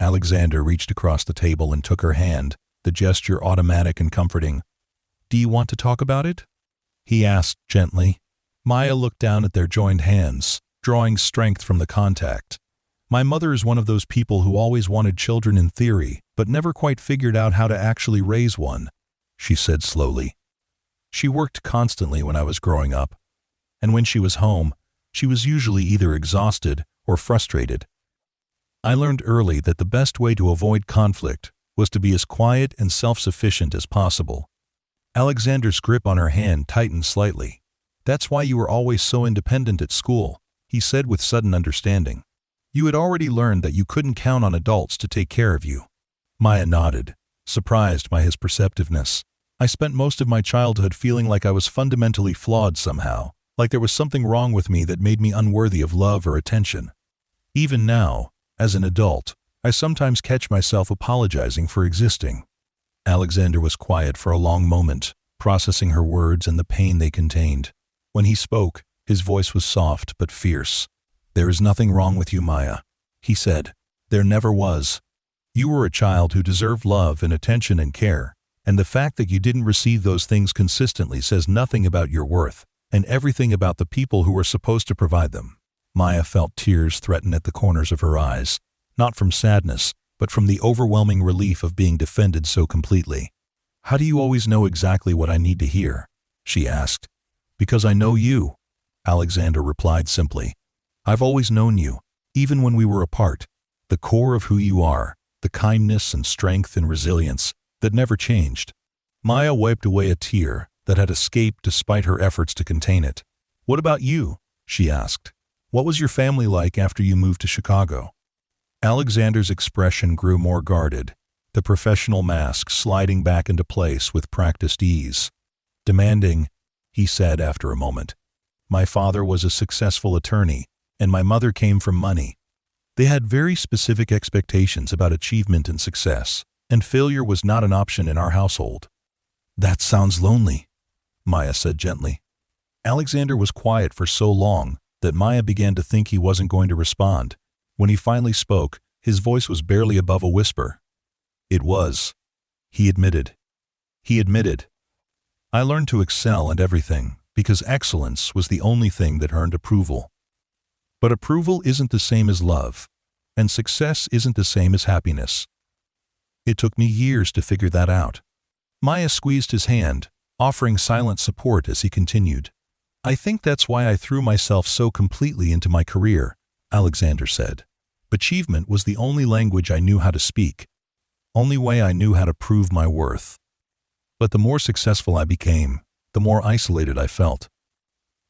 Alexander reached across the table and took her hand, the gesture automatic and comforting. "Do you want to talk about it?" he asked gently. Maya looked down at their joined hands, drawing strength from the contact. "My mother is one of those people who always wanted children in theory, but never quite figured out how to actually raise one," she said slowly. "She worked constantly when I was growing up, and when she was home, she was usually either exhausted or frustrated. I learned early that the best way to avoid conflict was to be as quiet and self-sufficient as possible." Alexander's grip on her hand tightened slightly. "That's why you were always so independent at school," he said with sudden understanding. "You had already learned that you couldn't count on adults to take care of you." Maya nodded, surprised by his perceptiveness. "I spent most of my childhood feeling like I was fundamentally flawed somehow, like there was something wrong with me that made me unworthy of love or attention. Even now, as an adult, I sometimes catch myself apologizing for existing." Alexander was quiet for a long moment, processing her words and the pain they contained. When he spoke, his voice was soft but fierce. "There is nothing wrong with you, Maya," he said. "There never was. You were a child who deserved love and attention and care, and the fact that you didn't receive those things consistently says nothing about your worth, and everything about the people who were supposed to provide them." Maya felt tears threaten at the corners of her eyes, not from sadness, but from the overwhelming relief of being defended so completely. "How do you always know exactly what I need to hear?" she asked. "Because I know you," Alexander replied simply. "I've always known you, even when we were apart. The core of who you are, the kindness and strength and resilience that never changed." Maya wiped away a tear that had escaped despite her efforts to contain it. "What about you?" she asked. "What was your family like after you moved to Chicago?" Alexander's expression grew more guarded, the professional mask sliding back into place with practiced ease. "Demanding," he said after a moment. "My father was a successful attorney, and my mother came from money. They had very specific expectations about achievement and success, and failure was not an option in our household." "That sounds lonely," Maya said gently. Alexander was quiet for so long that Maya began to think he wasn't going to respond. When he finally spoke, his voice was barely above a whisper. "It was," he admitted. "I learned to excel at everything because excellence was the only thing that earned approval. But approval isn't the same as love, and success isn't the same as happiness. It took me years to figure that out." Maya squeezed his hand, offering silent support as he continued. "I think that's why I threw myself so completely into my career," Alexander said. "Achievement was the only language I knew how to speak, only way I knew how to prove my worth. But the more successful I became, the more isolated I felt.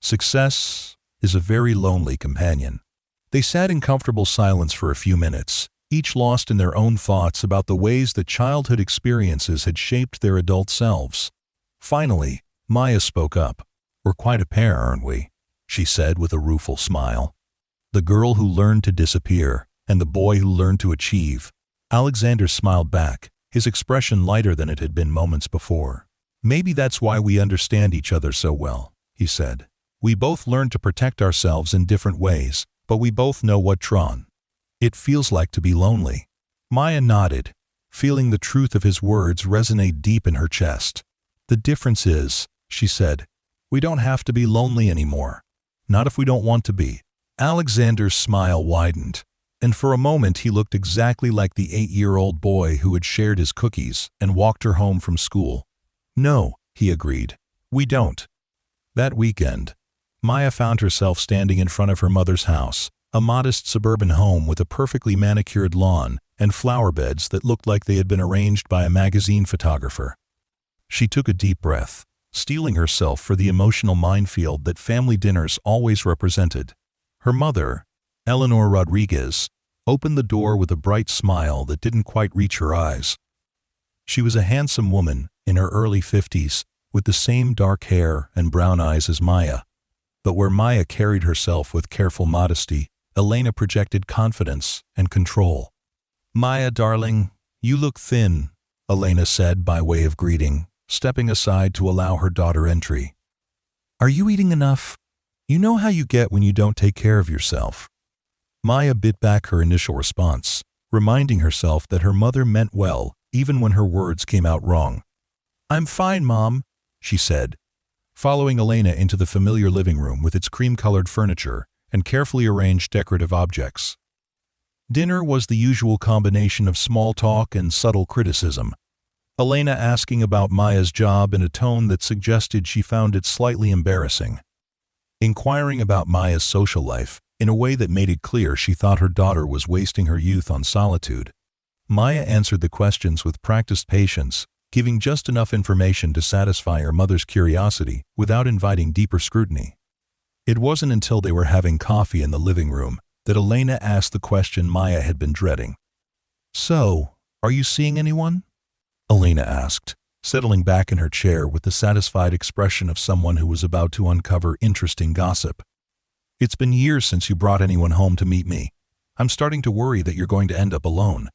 Success is a very lonely companion." They sat in comfortable silence for a few minutes, each lost in their own thoughts about the ways that childhood experiences had shaped their adult selves. Finally, Maya spoke up. "We're quite a pair, aren't we?" she said with a rueful smile. The girl who learned to disappear, and the boy who learned to achieve. Alexander smiled back, his expression lighter than it had been moments before. Maybe that's why we understand each other so well, he said. We both learned to protect ourselves in different ways, but we both know what it feels like to be lonely. Maya nodded, feeling the truth of his words resonate deep in her chest. The difference is, she said, we don't have to be lonely anymore. Not if we don't want to be. Alexander's smile widened, and for a moment he looked exactly like the 8-year-old boy who had shared his cookies and walked her home from school. No, he agreed. We don't. That weekend, Maya found herself standing in front of her mother's house, a modest suburban home with a perfectly manicured lawn and flower beds that looked like they had been arranged by a magazine photographer. She took a deep breath, steeling herself for the emotional minefield that family dinners always represented. Her mother, Eleanor Rodriguez, opened the door with a bright smile that didn't quite reach her eyes. She was a handsome woman in her early 50s, with the same dark hair and brown eyes as Maya. But where Maya carried herself with careful modesty, Elena projected confidence and control. "Maya, darling, you look thin," Elena said by way of greeting, stepping aside to allow her daughter entry. "Are you eating enough? You know how you get when you don't take care of yourself." Maya bit back her initial response, reminding herself that her mother meant well even when her words came out wrong. "I'm fine, Mom," she said, following Elena into the familiar living room with its cream-colored furniture and carefully arranged decorative objects. Dinner was the usual combination of small talk and subtle criticism, Elena asking about Maya's job in a tone that suggested she found it slightly embarrassing, inquiring about Maya's social life in a way that made it clear she thought her daughter was wasting her youth on solitude. Maya answered the questions with practiced patience, giving just enough information to satisfy her mother's curiosity without inviting deeper scrutiny. It wasn't until they were having coffee in the living room that Elena asked the question Maya had been dreading. "So, are you seeing anyone?" Elena asked, settling back in her chair with the satisfied expression of someone who was about to uncover interesting gossip. "It's been years since you brought anyone home to meet me. I'm starting to worry that you're going to end up alone."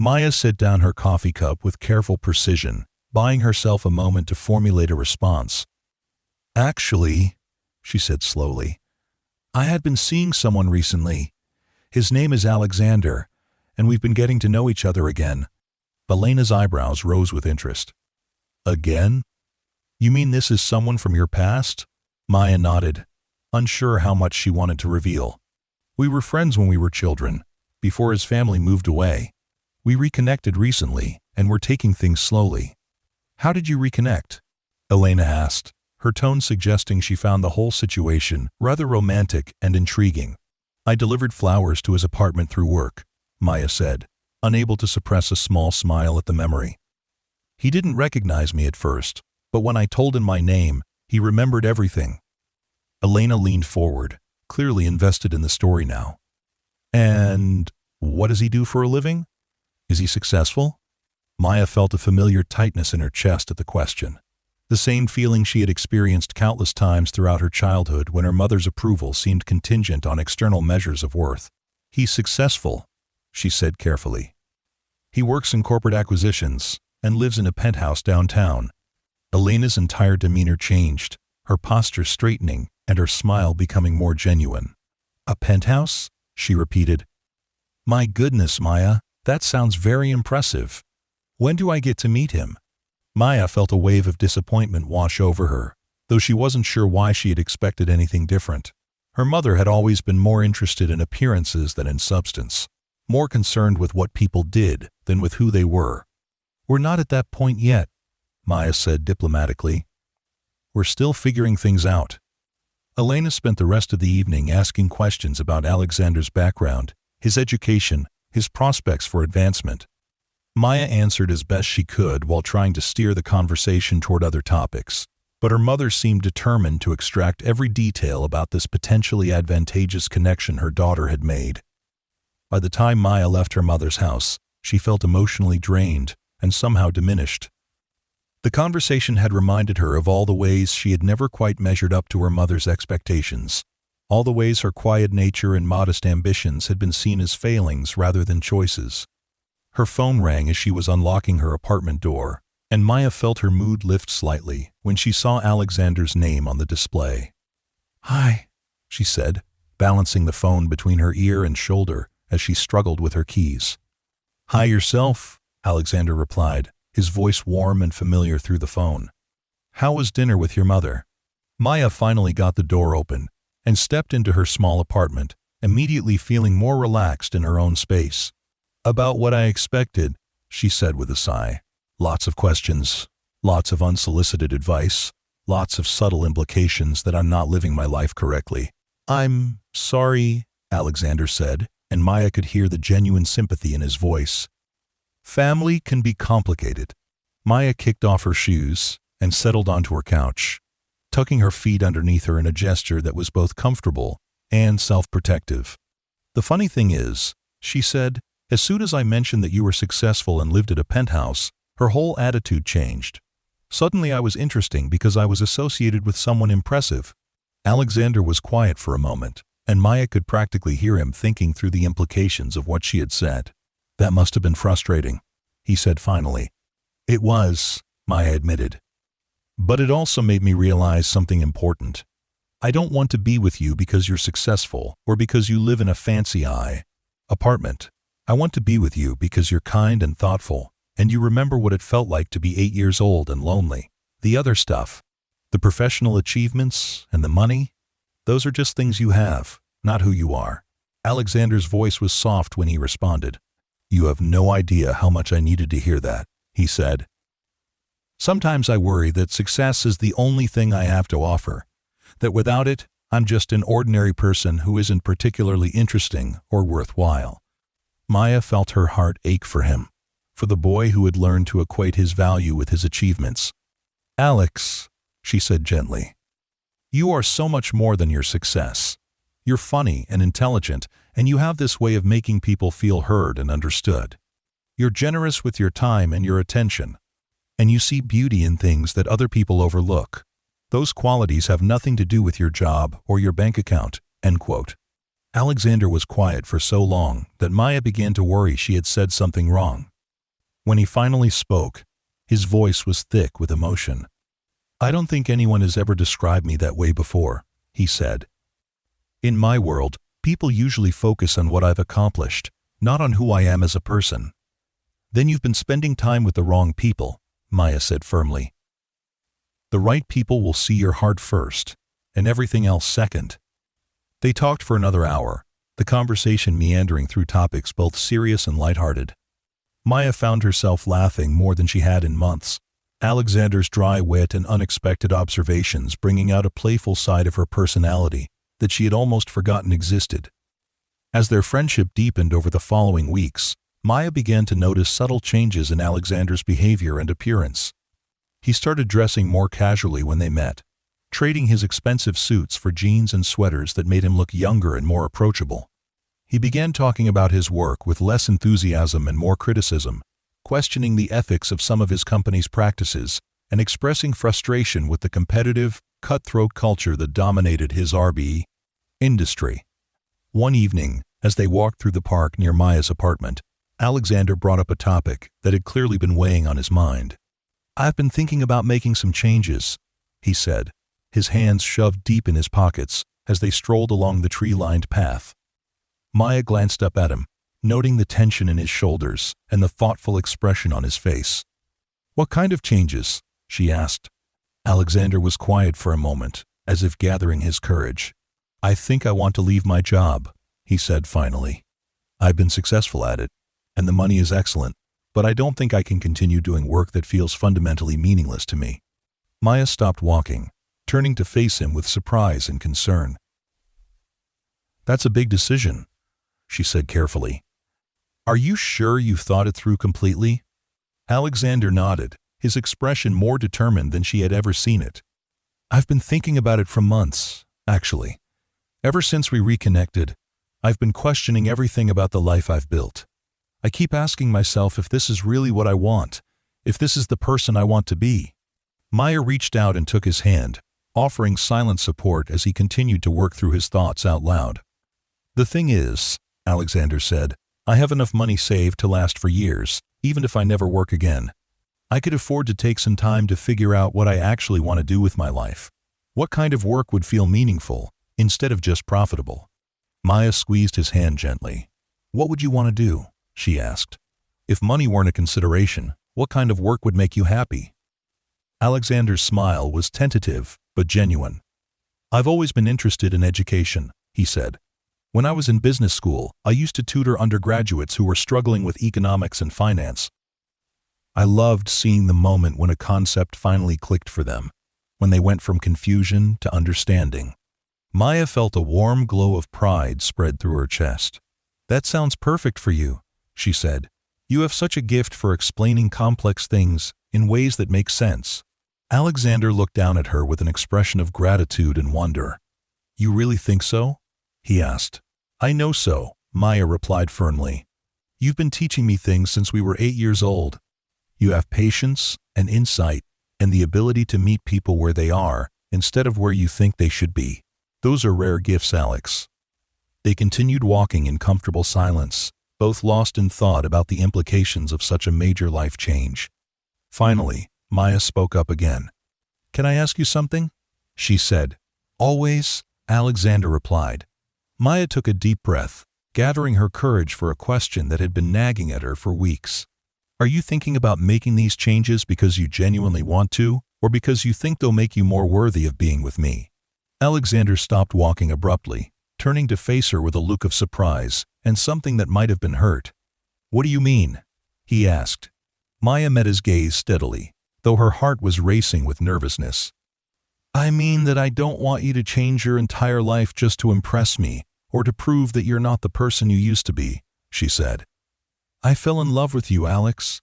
Maya set down her coffee cup with careful precision, buying herself a moment to formulate a response. "Actually," she said slowly, "I had been seeing someone recently. His name is Alexander, and we've been getting to know each other again." Elena's eyebrows rose with interest. "Again? You mean this is someone from your past?" Maya nodded, unsure how much she wanted to reveal. "We were friends when we were children, before his family moved away. We reconnected recently, and we're taking things slowly." "How did you reconnect?" Elena asked, her tone suggesting she found the whole situation rather romantic and intriguing. "I delivered flowers to his apartment through work," Maya said, unable to suppress a small smile at the memory. "He didn't recognize me at first, but when I told him my name, he remembered everything." Elena leaned forward, clearly invested in the story now. "And what does he do for a living? Is he successful?" Maya felt a familiar tightness in her chest at the question. The same feeling she had experienced countless times throughout her childhood when her mother's approval seemed contingent on external measures of worth. "He's successful," she said carefully. "He works in corporate acquisitions and lives in a penthouse downtown." Elena's entire demeanor changed, her posture straightening and her smile becoming more genuine. "A penthouse?" she repeated. "My goodness, Maya, that sounds very impressive. When do I get to meet him?" Maya felt a wave of disappointment wash over her, though she wasn't sure why she had expected anything different. Her mother had always been more interested in appearances than in substance, more concerned with what people did than with who they were. "We're not at that point yet," Maya said diplomatically. "We're still figuring things out." Elena spent the rest of the evening asking questions about Alexander's background, his education, his prospects for advancement. Maya answered as best she could while trying to steer the conversation toward other topics, but her mother seemed determined to extract every detail about this potentially advantageous connection her daughter had made. By the time Maya left her mother's house, she felt emotionally drained and somehow diminished. The conversation had reminded her of all the ways she had never quite measured up to her mother's expectations, all the ways her quiet nature and modest ambitions had been seen as failings rather than choices. Her phone rang as she was unlocking her apartment door, and Maya felt her mood lift slightly when she saw Alexander's name on the display. "Hi," she said, balancing the phone between her ear and shoulder as she struggled with her keys. "Hi yourself," Alexander replied, his voice warm and familiar through the phone. "How was dinner with your mother?" Maya finally got the door open and stepped into her small apartment, immediately feeling more relaxed in her own space. "About what I expected," she said with a sigh. "Lots of questions, lots of unsolicited advice, lots of subtle implications that I'm not living my life correctly." "I'm sorry," Alexander said, and Maya could hear the genuine sympathy in his voice. "Family can be complicated." Maya kicked off her shoes and settled onto her couch, tucking her feet underneath her in a gesture that was both comfortable and self-protective. "The funny thing is," she said, "as soon as I mentioned that you were successful and lived at a penthouse, her whole attitude changed. Suddenly I was interesting because I was associated with someone impressive." Alexander was quiet for a moment, and Maya could practically hear him thinking through the implications of what she had said. "That must have been frustrating," he said finally. "It was," Maya admitted. "But it also made me realize something important. I don't want to be with you because you're successful or because you live in a fancy apartment. I want to be with you because you're kind and thoughtful, and you remember what it felt like to be 8 years old and lonely. The other stuff, the professional achievements and the money, those are just things you have, not who you are." Alexander's voice was soft when he responded. "You have no idea how much I needed to hear that," he said. "Sometimes I worry that success is the only thing I have to offer, that without it, I'm just an ordinary person who isn't particularly interesting or worthwhile." Maya felt her heart ache for him, for the boy who had learned to equate his value with his achievements. "Alex," she said gently, "you are so much more than your success. You're funny and intelligent, and you have this way of making people feel heard and understood. You're generous with your time and your attention, and you see beauty in things that other people overlook. Those qualities have nothing to do with your job or your bank account." End quote. Alexander was quiet for so long that Maya began to worry she had said something wrong. When he finally spoke, his voice was thick with emotion. "I don't think anyone has ever described me that way before," he said. "In my world, people usually focus on what I've accomplished, not on who I am as a person." "Then you've been spending time with the wrong people," Maya said firmly. "The right people will see your heart first, and everything else second." They talked for another hour, the conversation meandering through topics both serious and lighthearted. Maya found herself laughing more than she had in months, Alexander's dry wit and unexpected observations bringing out a playful side of her personality that she had almost forgotten existed. As their friendship deepened over the following weeks, Maya began to notice subtle changes in Alexander's behavior and appearance. He started dressing more casually when they met, trading his expensive suits for jeans and sweaters that made him look younger and more approachable. He began talking about his work with less enthusiasm and more criticism, questioning the ethics of some of his company's practices and expressing frustration with the competitive, cutthroat culture that dominated his industry. One evening, as they walked through the park near Maya's apartment, Alexander brought up a topic that had clearly been weighing on his mind. "I've been thinking about making some changes," he said, his hands shoved deep in his pockets as they strolled along the tree-lined path. Maya glanced up at him, noting the tension in his shoulders and the thoughtful expression on his face. "What kind of changes?" she asked. Alexander was quiet for a moment, as if gathering his courage. "I think I want to leave my job," he said finally. "I've been successful at it, and the money is excellent, but I don't think I can continue doing work that feels fundamentally meaningless to me." Maya stopped walking, turning to face him with surprise and concern. "That's a big decision," she said carefully. "Are you sure you've thought it through completely?" Alexander nodded, his expression more determined than she had ever seen it. "I've been thinking about it for months, actually. Ever since we reconnected, I've been questioning everything about the life I've built. I keep asking myself if this is really what I want, if this is the person I want to be. Maya reached out and took his hand, offering silent support as he continued to work through his thoughts out loud. The thing is, Alexander said, I have enough money saved to last for years, even if I never work again. I could afford to take some time to figure out what I actually want to do with my life. What kind of work would feel meaningful, instead of just profitable? Maya squeezed his hand gently. What would you want to do? She asked. If money weren't a consideration, what kind of work would make you happy? Alexander's smile was tentative, but genuine. I've always been interested in education, he said. When I was in business school, I used to tutor undergraduates who were struggling with economics and finance. I loved seeing the moment when a concept finally clicked for them, when they went from confusion to understanding. Maya felt a warm glow of pride spread through her chest. That sounds perfect for you, she said. You have such a gift for explaining complex things in ways that make sense. Alexander looked down at her with an expression of gratitude and wonder. You really think so? He asked. I know so, Maya replied firmly. You've been teaching me things since we were 8 years old. You have patience and insight and the ability to meet people where they are instead of where you think they should be. Those are rare gifts, Alex. They continued walking in comfortable silence, both lost in thought about the implications of such a major life change. Finally, Maya spoke up again. Can I ask you something? She said. Always, Alexander replied. Maya took a deep breath, gathering her courage for a question that had been nagging at her for weeks. Are you thinking about making these changes because you genuinely want to, or because you think they'll make you more worthy of being with me? Alexander stopped walking abruptly, turning to face her with a look of surprise and something that might have been hurt. What do you mean? He asked. Maya met his gaze steadily, though her heart was racing with nervousness. I mean that I don't want you to change your entire life just to impress me or to prove that you're not the person you used to be, she said. I fell in love with you, Alex.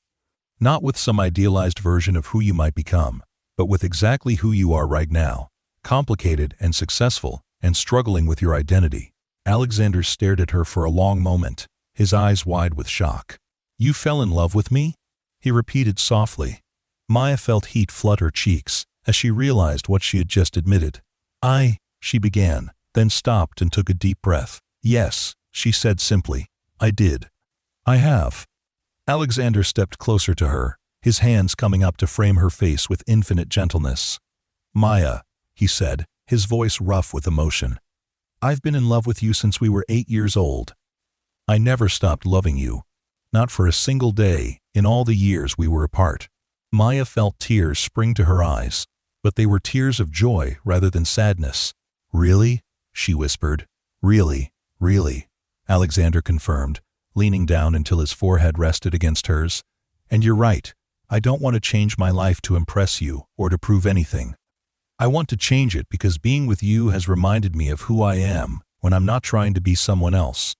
Not with some idealized version of who you might become, but with exactly who you are right now, complicated and successful and struggling with your identity. Alexander stared at her for a long moment, his eyes wide with shock. You fell in love with me? He repeated softly. Maya felt heat flood her cheeks as she realized what she had just admitted. She began, then stopped and took a deep breath. Yes, she said simply. I did. I have. Alexander stepped closer to her, his hands coming up to frame her face with infinite gentleness. Maya, he said, his voice rough with emotion. I've been in love with you since we were 8 years old. I never stopped loving you. Not for a single day in all the years we were apart. Maya felt tears spring to her eyes, but they were tears of joy rather than sadness. Really? She whispered. Really, really, Alexander confirmed, leaning down until his forehead rested against hers. And you're right, I don't want to change my life to impress you or to prove anything. I want to change it because being with you has reminded me of who I am when I'm not trying to be someone else.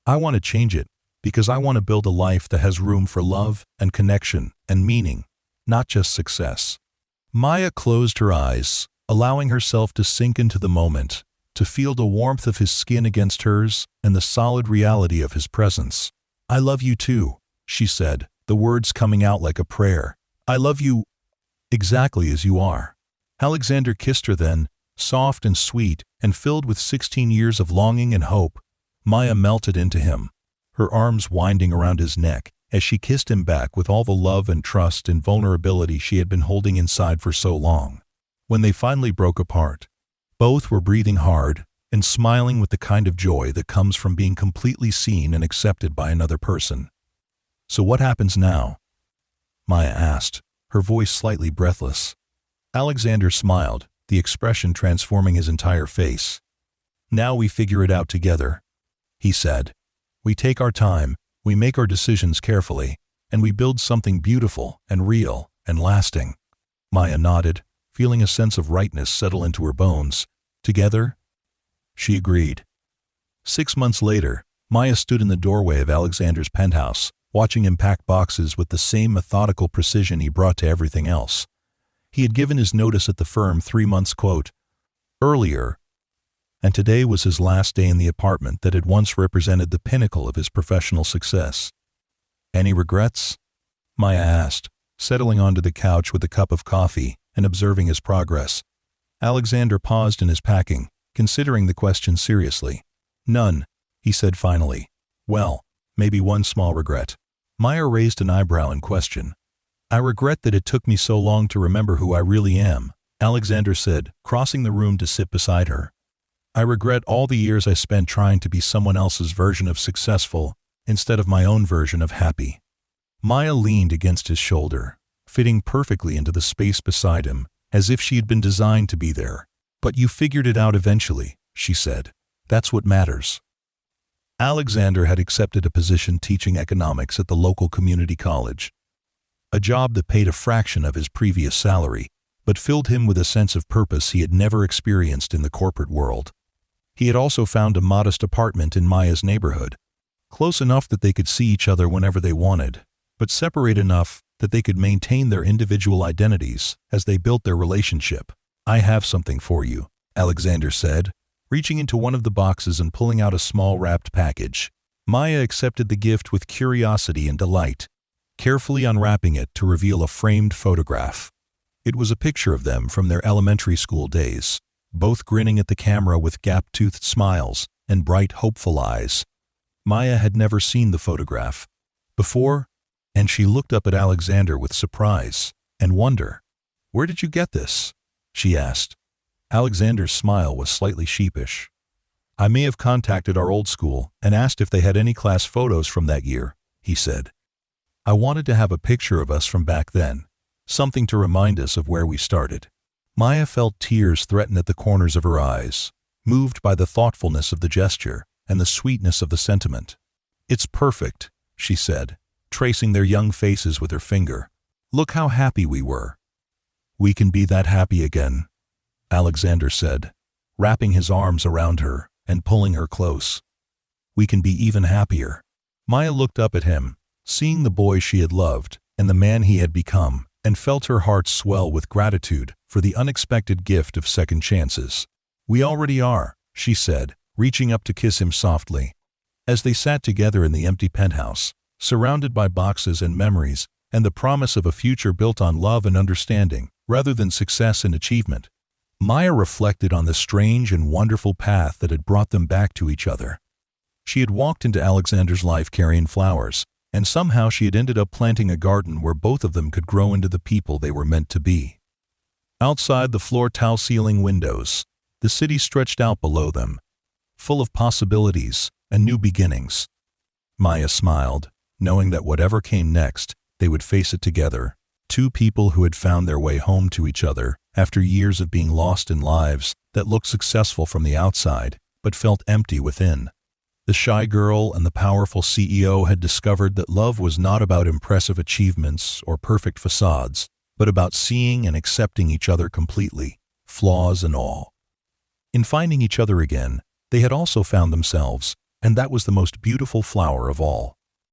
I want to change it because I want to build a life that has room for love and connection and meaning, not just success. Maya closed her eyes, allowing herself to sink into the moment, to feel the warmth of his skin against hers and the solid reality of his presence. I love you too, she said, the words coming out like a prayer. I love you exactly as you are. Alexander kissed her then, soft and sweet and filled with 16 years of longing and hope. Maya melted into him, her arms winding around his neck as she kissed him back with all the love and trust and vulnerability she had been holding inside for so long. When they finally broke apart, both were breathing hard and smiling with the kind of joy that comes from being completely seen and accepted by another person. So what happens now? Maya asked, her voice slightly breathless. Alexander smiled, the expression transforming his entire face. Now we figure it out together, he said. We take our time, we make our decisions carefully, and we build something beautiful and real and lasting. Maya nodded, feeling a sense of rightness settle into her bones. Together? She agreed. 6 months later, Maya stood in the doorway of Alexander's penthouse, watching him pack boxes with the same methodical precision he brought to everything else. He had given his notice at the firm 3 months, earlier, and today was his last day in the apartment that had once represented the pinnacle of his professional success. Any regrets? Maya asked, settling onto the couch with a cup of coffee and observing his progress. Alexander paused in his packing, considering the question seriously. "None," he said finally. "Well, maybe one small regret." Maya raised an eyebrow in question. "I regret that it took me so long to remember who I really am," Alexander said, crossing the room to sit beside her. "I regret all the years I spent trying to be someone else's version of successful instead of my own version of happy." Maya leaned against his shoulder, fitting perfectly into the space beside him, as if she had been designed to be there. "But you figured it out eventually," she said. "That's what matters." Alexander had accepted a position teaching economics at the local community college, a job that paid a fraction of his previous salary, but filled him with a sense of purpose he had never experienced in the corporate world. He had also found a modest apartment in Maya's neighborhood, close enough that they could see each other whenever they wanted, but separate enough that they could maintain their individual identities as they built their relationship. "I have something for you," Alexander said, reaching into one of the boxes and pulling out a small wrapped package. Maya accepted the gift with curiosity and delight, carefully unwrapping it to reveal a framed photograph. It was a picture of them from their elementary school days, both grinning at the camera with gap-toothed smiles and bright, hopeful eyes. Maya had never seen the photograph before, and she looked up at Alexander with surprise and wonder. "Where did you get this?" she asked. Alexander's smile was slightly sheepish. "I may have contacted our old school and asked if they had any class photos from that year," he said. "I wanted to have a picture of us from back then, something to remind us of where we started." Maya felt tears threaten at the corners of her eyes, moved by the thoughtfulness of the gesture and the sweetness of the sentiment. "It's perfect," she said, tracing their young faces with her finger. "Look how happy we were." "We can be that happy again," Alexander said, wrapping his arms around her and pulling her close. "We can be even happier." Maya looked up at him, seeing the boy she had loved and the man he had become, and felt her heart swell with gratitude for the unexpected gift of second chances. "We already are," she said, reaching up to kiss him softly. As they sat together in the empty penthouse, surrounded by boxes and memories, and the promise of a future built on love and understanding, rather than success and achievement, Maya reflected on the strange and wonderful path that had brought them back to each other. She had walked into Alexander's life carrying flowers, and somehow she had ended up planting a garden where both of them could grow into the people they were meant to be. Outside the floor-tile-ceiling windows, the city stretched out below them, full of possibilities and new beginnings. Maya smiled, knowing that whatever came next, they would face it together, two people who had found their way home to each other after years of being lost in lives that looked successful from the outside, but felt empty within. The shy girl and the powerful CEO had discovered that love was not about impressive achievements or perfect facades, but about seeing and accepting each other completely, flaws and all. In finding each other again, they had also found themselves, and that was the most beautiful flower of all.